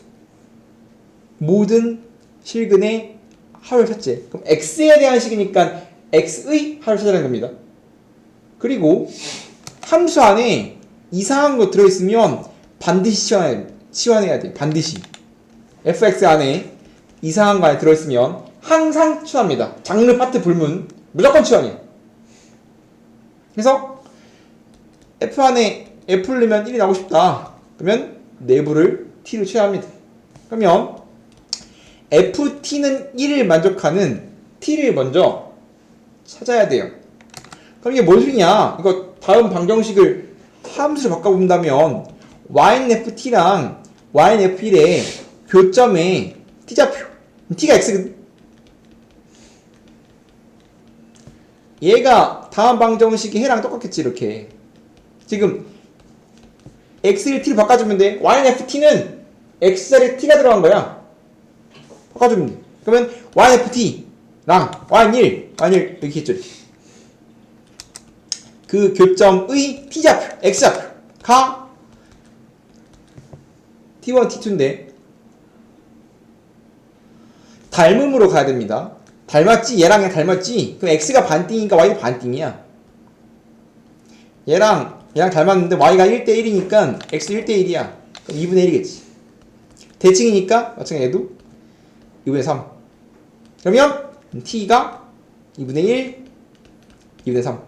모든 실근의 합을 찾지. 그럼 x에 대한 식이니까 x의 합을 찾아내는 겁니다. 그리고 함수 안에 이상한 거 들어있으면 반드시 치환해야 돼. 반드시. fx 안에 이상한 거 안에 들어있으면 항상 치환합니다. 장르, 파트, 불문 무조건 치환이에요. 그래서 f 안에 f를 넣으면 1이 나오고 싶다. 그러면 내부를 t로 취합니다. 그러면 ft는 1을 만족하는 t를 먼저 찾아야 돼요. 그럼 이게 뭔 소리냐? 이거 다음 방정식을 함수로 바꿔본다면 yNft랑 yNf1의 교점에 t좌표, t가 x거든. 얘가 다음 방정식이 해랑 똑같겠지. 이렇게 지금 x를 t로 바꿔주면 돼. yNft는 x자리에 t가 들어간 거야. 바꿔주면 돼. 그러면 yNft랑 y1 이렇게 했죠. 이렇게. 그 교점의 t좌표, x좌표가 t1, t2인데 닮음으로 가야 됩니다. 닮았지? 얘랑 닮았지? 그럼 x가 반띵이니까 y도 반띵이야. 얘랑 닮았는데 y가 1대1이니까 x 1대1이야. 그럼 2분의 1이겠지. 대칭이니까 마찬가지 얘도 2분의 3. 그러면 t가 2분의 1, 2분의 3.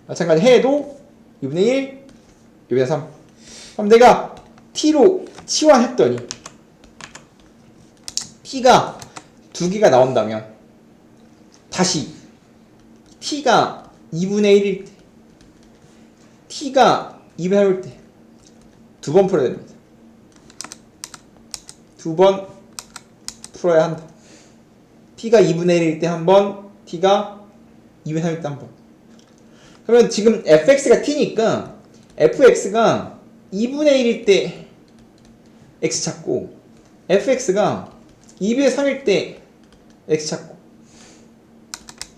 마찬가지 해도 2분의 1, 2분의 3. 그럼 내가 t로 치환했더니 t가 2개가 나온다면 다시 t가 2분의 1일 때 t가 2분의 1일 때 두 번 풀어야 됩니다. 두 번 풀어야 한다. t가 2분의 1일 때 한 번, t가 2분의 3일 때 한 번. 그러면 지금 fx가 t니까 fx가 2분의 1일 때 x 찾고 fx가 2분의 3일 때 x 찾고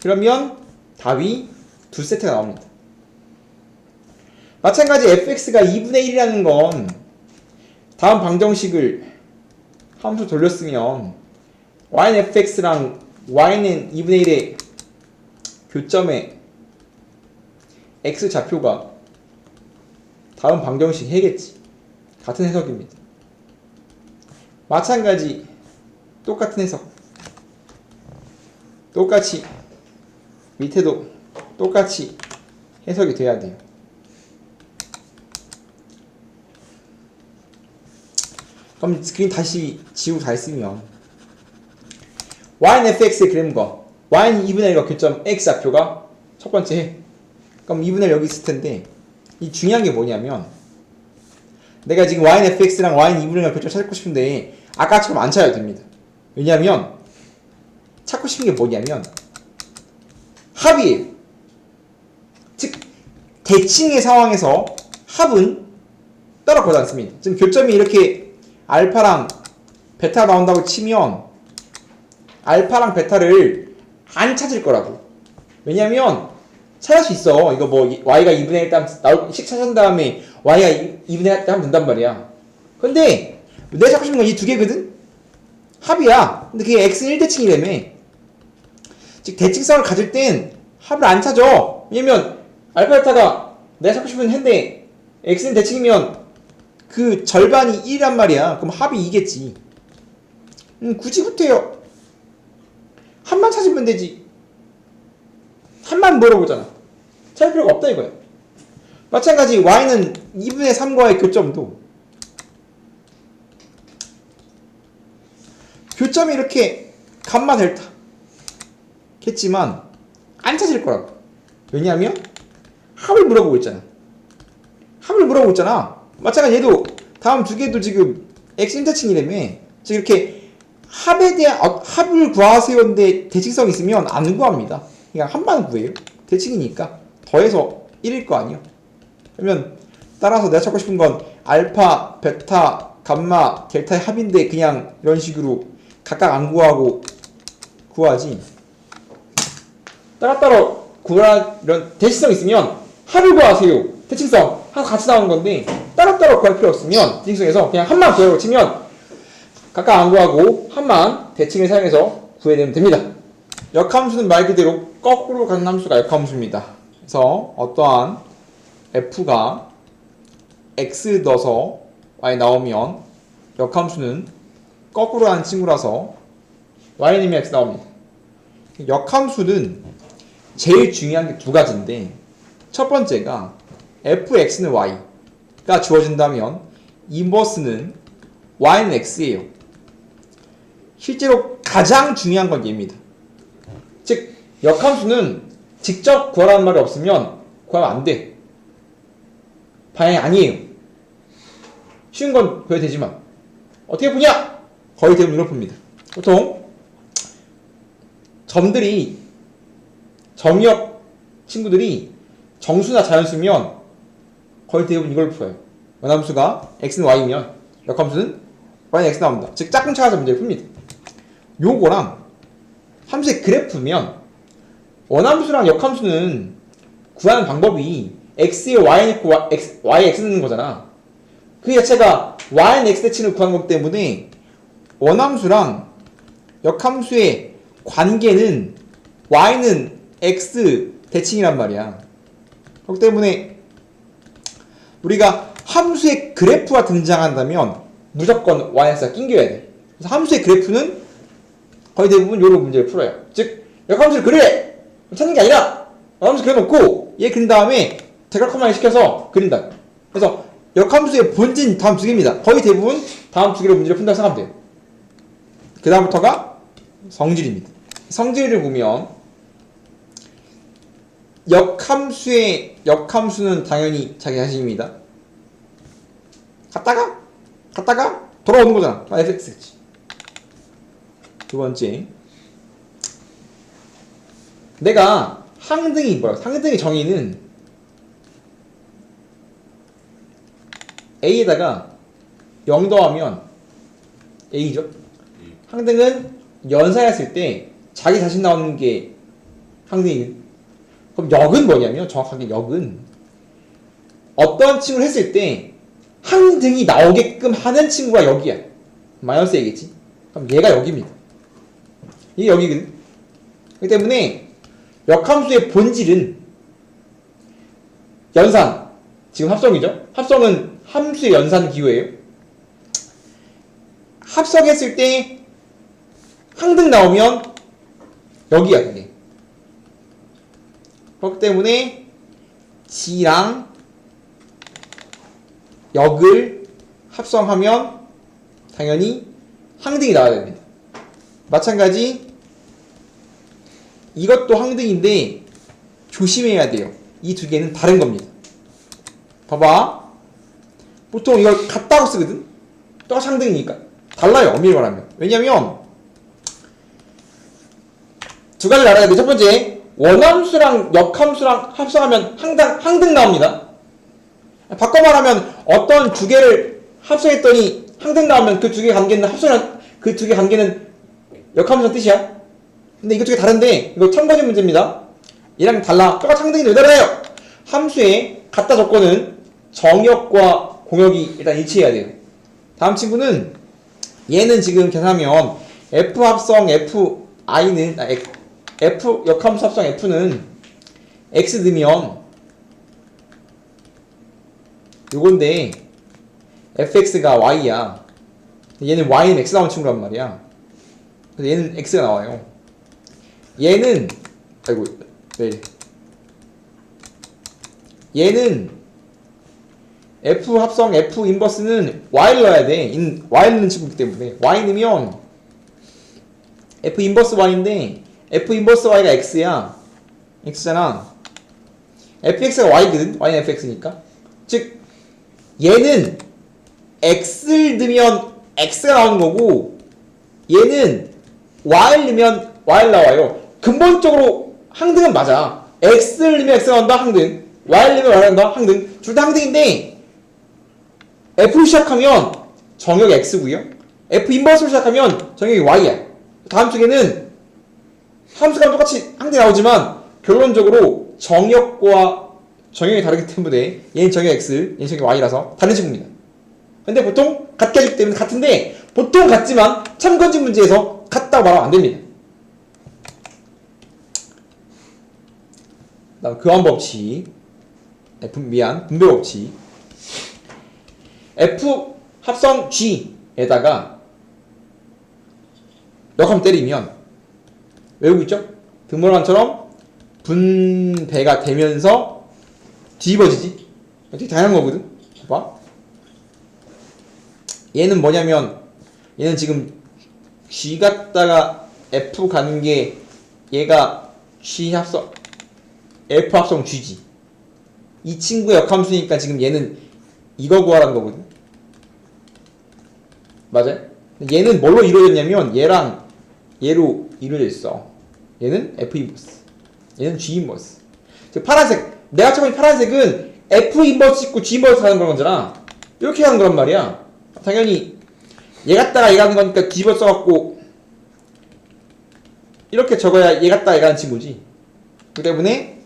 그러면 답이 두 세트가 나옵니다. 마찬가지 fx가 2분의 1이라는 건 다음 방정식을 함수 돌렸으면 y는 fx랑 y는 2분의 1의 교점에 x 좌표가 다음 방정식 해겠지. 같은 해석입니다. 마찬가지 똑같은 해석. 똑같이 밑에도 똑같이 해석이 돼야 돼요. 그럼 스크린 다시 지우고 다 했으면 y는 fx의 그램과 y는 2분의 1과 교점 x 좌표가 첫 번째 해. 그럼 2분의 1 여기 있을 텐데 이 중요한 게 뭐냐면 내가 지금 y는 fx랑 y는 2분의 1과 교점 찾고 싶은데 아까처럼 안 찾아도 됩니다. 왜냐면 찾고 싶은 게 뭐냐면 합이에요. 즉 대칭의 상황에서 합은 따라가지 않습니다. 지금 교점이 이렇게 알파랑 베타 나온다고 치면 알파랑 베타를 안 찾을 거라고. 왜냐면 찾을 수 있어. 이거 뭐 y가 2분의 1 식 찾은 다음에 y가 2분의 1 하면 된단 말이야. 근데 내가 찾고 싶은 건 이 두 개거든? 합이야. 근데 그게 x는 1대칭이라며. 즉 대칭성을 가질 땐 합을 안 찾아. 왜냐면 알파 베타가 내가 찾고 싶은 해인데 x는 대칭이면 그 절반이 1이란 말이야. 그럼 합이 2겠지. 굳이 못해요. 합만 찾으면 되지. 합만 물어보잖아. 찾을 필요가 없다 이거야. 마찬가지 y는 2분의 3과의 교점도 교점이 이렇게 감마 델타 겠지만 안 찾을 거라고. 왜냐하면 합을 물어보고 있잖아. 합을 물어보고 있잖아. 마찬가지 얘도 다음 두 개도 지금 x 1대칭이라며. 즉 이렇게 합에 대한 합을 구하세요인데 대칭성이 있으면 안 구합니다. 그냥 합만 구해요. 대칭이니까 더해서 1일 거 아니야. 그러면 따라서 내가 찾고 싶은 건 알파, 베타, 감마, 델타의 합인데 그냥 이런 식으로 각각 안 구하고 구하지. 따로따로 구할 이런 대칭성 있으면 합을 구하세요. 대칭성 항상 같이 나오는 건데 따로따로 구할 필요 없으면 대칭성에서 그냥 합만 구하라고 치면 각각 안 구하고 합만 대칭을 사용해서 구해내면 됩니다. 역함수는 말 그대로 거꾸로 가는 함수가 역함수입니다. 그래서 어떠한 f가 x 넣어서 y 나오면 역함수는 거꾸로 가는 친구라서 y는 x 나옵니다. 역함수는 제일 중요한 게 두 가지인데 첫 번째가 fx는 y가 주어진다면 인버스는 y는 x예요. 실제로 가장 중요한 건 얘입니다. 즉 역함수는 직접 구하라는 말이 없으면 구하면 안 돼. 방향이 아니에요. 쉬운 건 구해도 되지만 어떻게 푸냐? 거의 대부분 이걸 풉니다. 보통 점역 친구들이 정수나 자연수면 거의 대부분 이걸 풀어요. 원함수가 x는 y면 역함수는 y는 x 나옵니다. 즉 짝꿍 찾아서 문제를 풉니다. 요거랑 함수의 그래프면 원함수랑 역함수는 구하는 방법이 x에 y 넣고 y에 x 넣는 거잖아. 그 자체가 y는 x 대칭을 구하는 거기 때문에 원함수랑 역함수의 관계는 y는 x 대칭이란 말이야. 그렇기 때문에 우리가 함수의 그래프가 등장한다면 무조건 yx가 낑겨야 돼. 그래서 함수의 그래프는 거의 대부분 이런 문제를 풀어요. 즉 역함수를 그려! 찾는 게 아니라 역함수 그려놓고 얘 그린 다음에 대각화만 시켜서 그린다. 그래서 역함수의 본진 다음 두 개입니다. 거의 대부분 다음 두 개로 문제를 푼다고 생각하면 돼요. 그 다음부터가 성질입니다. 성질을 보면 역함수는 당연히 자기 자신입니다. 갔다가 돌아오는 거잖아. fx겠지. 두 번째, 내가 상등이 정의는 a에다가 0 더하면 a죠. 항등은 연산했을 때 자기 자신 나오는 게 항등이에요. 그럼 역은 뭐냐면 정확하게 역은 어떤 친구를 했을 때 항등이 나오게끔 하는 친구가 역이야. 마이너스 a겠지. 그럼 얘가 역입니다. 이게 역이거든. 그렇기 때문에 역함수의 본질은 연산. 지금 합성이죠. 합성은 함수의 연산 기호예요. 합성했을 때 항등 나오면 여기야 그게. 그렇기 때문에 G랑 역을 합성하면 당연히 항등이 나와야 됩니다. 마찬가지 이것도 항등인데 조심해야 돼요. 이 두 개는 다른 겁니다. 봐봐. 보통 이걸 같다고 쓰거든. 똑같이 항등이니까 달라요. 엄밀히 말하면. 왜냐면 두 가지를 알아야 돼. 첫 번째, 원함수랑 역함수랑 합성하면 항등 나옵니다. 바꿔 말하면 어떤 두 개를 합성했더니 항등 나오면 그 두 개 관계는 그 두 개 관계는 역함수란 뜻이야. 근데 이거 두 개 다른데 이거 참고진 문제입니다. 얘랑 달라. 똑같이 항등이 왜 달라요? 함수의 같다 조건은 정역과 공역이 일단 일치해야 돼요. 다음 친구는 얘는 지금 계산하면 f 합성 fi는 f 역함수 합성 f는 x 넣으면 요건데 fx가 y야. 얘는 y는 x 나온 친구란 말이야. 그래서 얘는 x가 나와요. 얘는 아이고 왜 이래. 얘는 f 합성 f 인버스는 y를 넣어야 돼. y를 넣는 친구이기 때문에 y 넣으면 f 인버스 y인데 f 인버스 y가 x야. x잖아. fx가 y거든. y는 fx니까. 즉 얘는 x를 넣으면 x가 나오는 거고 얘는 y를 넣으면 y를 나와요. 근본적으로 항등은 맞아. x를 넣으면 x가 나온다 항등, y를 넣으면 y가 나온다 항등. 둘 다 항등인데 f로 시작하면 정역 x고요. f 인버스로 시작하면 정역이 y야. 다음 쪽에는 함수가 똑같이 항대 나오지만 결론적으로 정역과 정역이 다르기 때문에 얘는 정역 x, 얘는 정역 y라서 다른 친구입니다. 근데 보통 같게 해주기 때문에 같은데 보통 같지만 참고진 문제에서 같다고 말하면 안 됩니다. 다음 교환 법칙, 분배 법칙. F 합성 G에다가 역함 때리면 외우고 있죠? 등모란처럼 분배가 되면서 뒤집어지지. 되게 다양한 거거든. 봐봐. 얘는 뭐냐면 얘는 지금 G 갔다가 F 가는 게 얘가 G 합성 F 합성 G지. 이 친구의 역함수니까 지금 얘는 이거 구하라는 거거든. 맞아요? 얘는 뭘로 이루어졌냐면 얘랑 얘로 이루어져 있어. 얘는 F 인버스, 얘는 G 인버스. 즉 파란색, 내가 쳐본 파란색은 F 인버스 찍고 G 인버스 가는 거잖아. 이렇게 가는 거란 말이야. 당연히 얘 갔다가 얘 가는 거니까 뒤집어 써갖고 이렇게 적어야 얘 갔다가 얘 가는 친구지. 그 때문에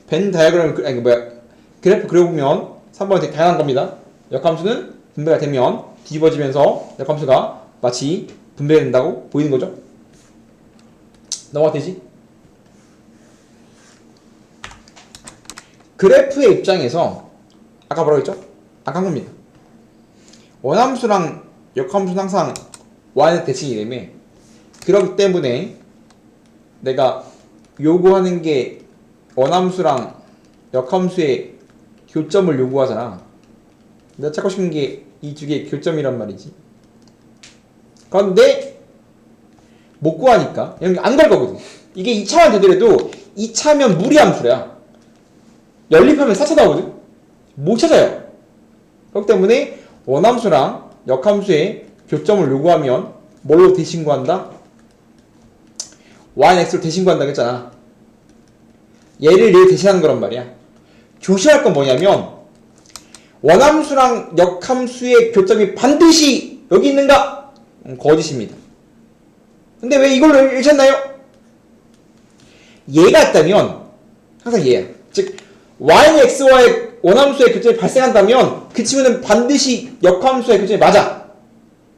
벤 다이어그램을 그래프 그려보면 3번은 되게 다양한 겁니다. 역함수는 분배가 되면 뒤집어지면서 역함수가 마치 분배가 된다고 보이는 거죠. 넘어가 되지? 그래프의 입장에서 아까 뭐라고 했죠? 아까 한 겁니다. 원함수랑 역함수는 항상 y는 대칭이 되며 그렇기 때문에 내가 요구하는 게 원함수랑 역함수의 교점을 요구하잖아. 내가 찾고 싶은 게 이 두 개의 교점이란 말이지. 그런데 못 구하니까 안 갈 거거든. 이게 2차만 되더라도 2차면 무리함수야. 연립하면 4차 나오거든. 못 찾아요. 그렇기 때문에 원함수랑 역함수의 교점을 요구하면 뭘로 대신 구한다? y는 x로 대신 구한다고 했잖아. 얘를 대신하는 거란 말이야. 조심할 건 뭐냐면 원함수랑 역함수의 교점이 반드시 여기 있는가? 거짓입니다. 근데 왜 이걸로 읽혔나요? 얘가 있다면 항상 얘야. 즉 y는 x와의 원함수의 교점이 발생한다면 그 친구는 반드시 역함수의 교점이 맞아.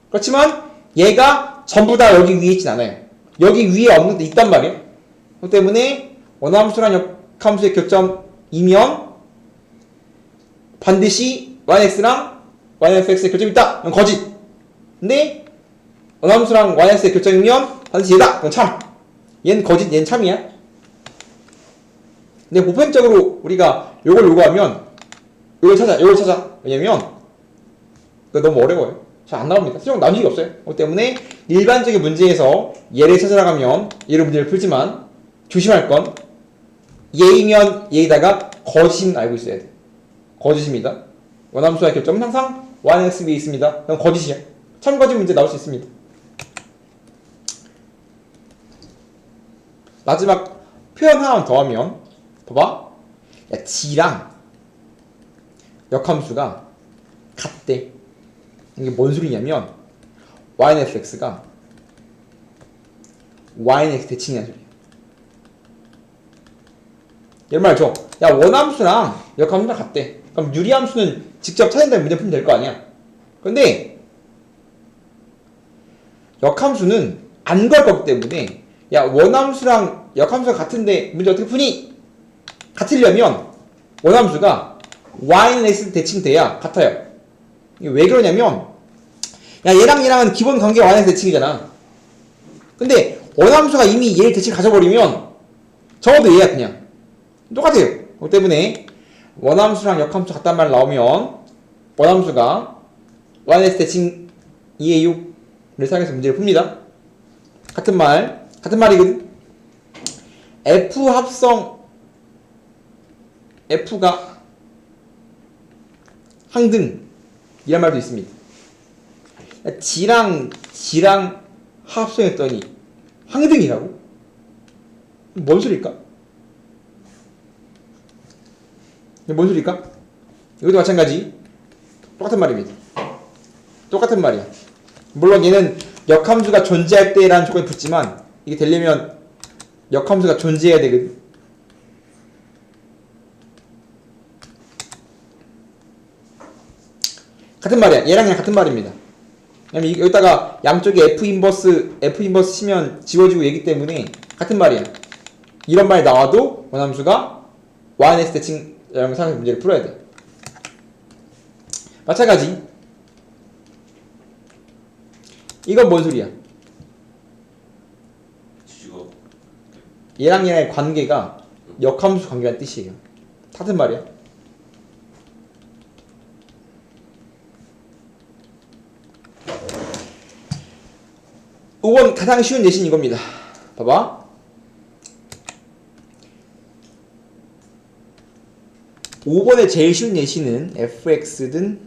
그렇지만 얘가 전부 다 여기 위에 있진 않아요. 여기 위에 없는데 있단 말이에요. 그렇기 때문에 원함수랑 역함수의 교점이면 반드시 yx랑 yx의 교점이 있다. 그건 거짓. 근데 원함수랑 yx의 교점이면 반드시 얘다. 그건 참. 얘는 거짓, 얘는 참이야. 근데 보편적으로 우리가 요걸 요구하면 요걸 찾아. 왜냐면 이거 너무 어려워요. 잘 안 나옵니다. 수정 나온 적이 없어요. 그렇기 때문에 일반적인 문제에서 얘를 찾아나가면 얘를 문제를 풀지만 조심할 건 얘이면 얘에다가 거짓은 알고 있어야 돼. 거짓입니다. 원함수와의 교점은 항상 yx 위에 있습니다. 그럼 거짓이야. 참거짓 문제 나올 수 있습니다. 마지막 표현 하나만 더 하면 봐봐. 야, g랑 역함수가 같대. 이게 뭔 소리냐면 yx가 yx 대칭이라는 소리야. 이런 말 줘. 야, 원함수랑 역함수랑 같대. 그럼 유리함수는 직접 찾는다면 문제 풀면 될 거 아니야. 근데 역함수는 안 구할 거기 때문에 야, 원함수랑 역함수가 같은데 문제 어떻게 푸니? 같으려면 원함수가 y는 x 대칭돼야 같아요. 이게 왜 그러냐면 야, 얘랑 얘랑은 기본 관계 y는 대칭이잖아. 근데 원함수가 이미 얘를 대칭 가져버리면 적어도 얘야 그냥. 똑같아요. 그렇기 때문에 원함수랑 역함수 같단 말 나오면 원함수가 yx 대칭 2의 6을 사용해서 문제를 풉니다. 같은 말이거든. F 합성 F가 항등 이란 말도 있습니다. G랑 합성했더니 항등이라고? 뭔 소리일까? 뭔 소리일까? 이것도 마찬가지 똑같은 말입니다. 똑같은 말이야. 물론 얘는 역함수가 존재할 때라는 조건이 붙지만 이게 되려면 역함수가 존재해야 되거든. 같은 말이야. 얘랑 그냥 같은 말입니다. 왜냐면 여기다가 양쪽에 F 인버스 치면 지워지고 얘기 때문에 같은 말이야. 이런 말이 나와도 원함수가 yNS 대칭이라는 상황의 문제를 풀어야 돼. 마찬가지. 이건 뭔 소리야? 이거 얘랑 얘랑의 관계가 역함수 관계라는 뜻이에요. 같은 말이야. 5번 가장 쉬운 예시는 이겁니다. 봐봐. 5번의 제일 쉬운 예시는 fx든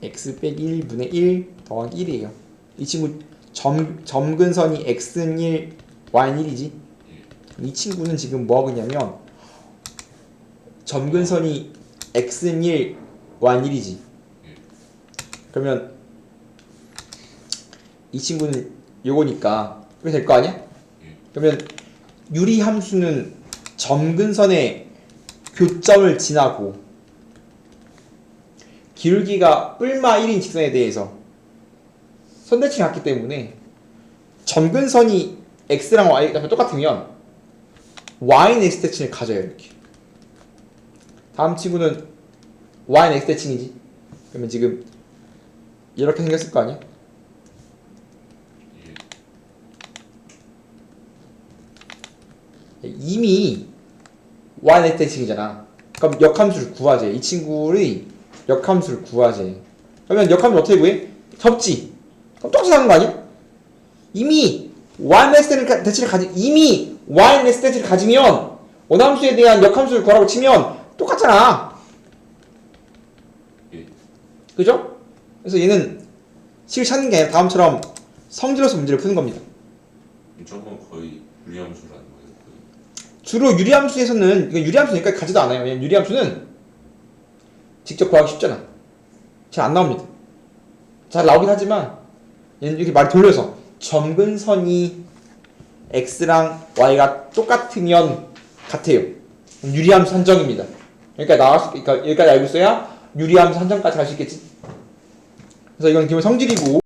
x 빼기 1분의 1 더하기 1이에요. 이 친구 점근선이 x는 1, y는 1이지. 이 친구는 지금 뭐 하고 있냐면 점근선이 x는 1, y는 1이지. 그러면 이 친구는 요거니까 그렇게 될 거 아니야? 그러면 유리함수는 점근선의 교점을 지나고 기울기가 뿔마 1인 직선에 대해서 선대칭을 갖기 때문에 점근선이 x랑 y가 똑같으면 y는 x 대칭을 가져요. 이렇게. 다음 친구는 y는 x 대칭이지. 그러면 지금 이렇게 생겼을 거 아니야? 이미 y는 x 대칭이잖아. 그럼 역함수를 구하재. 이 친구의 역함수를 구하재. 그러면 역함수 어떻게 구해? 접지. 그럼 똑같이 하는 거 아니야? 이미 y는 x 대칭을 가지면 원함수에 대한 역함수를 구하라고 치면 똑같잖아. 그죠? 그래서 얘는 식을 찾는 게 아니라 다음처럼 성질로서 문제를 푸는 겁니다. 저건 거의 유리함수라는 거예요. 거의. 주로 유리함수에서는 이건 유리함수니까 가지도 않아요. 왜냐면 유리함수는 직접 구하기 쉽잖아. 잘 안 나옵니다. 잘 나오긴 하지만 얘는 이렇게 말 돌려서 점근선이 x랑 y가 똑같으면 같아요. 유리함수 산정입니다. 그러니까 여기까지 알고 있어야 유리함수 산정까지 갈 수 있겠지. 그래서 이건 기본 성질이고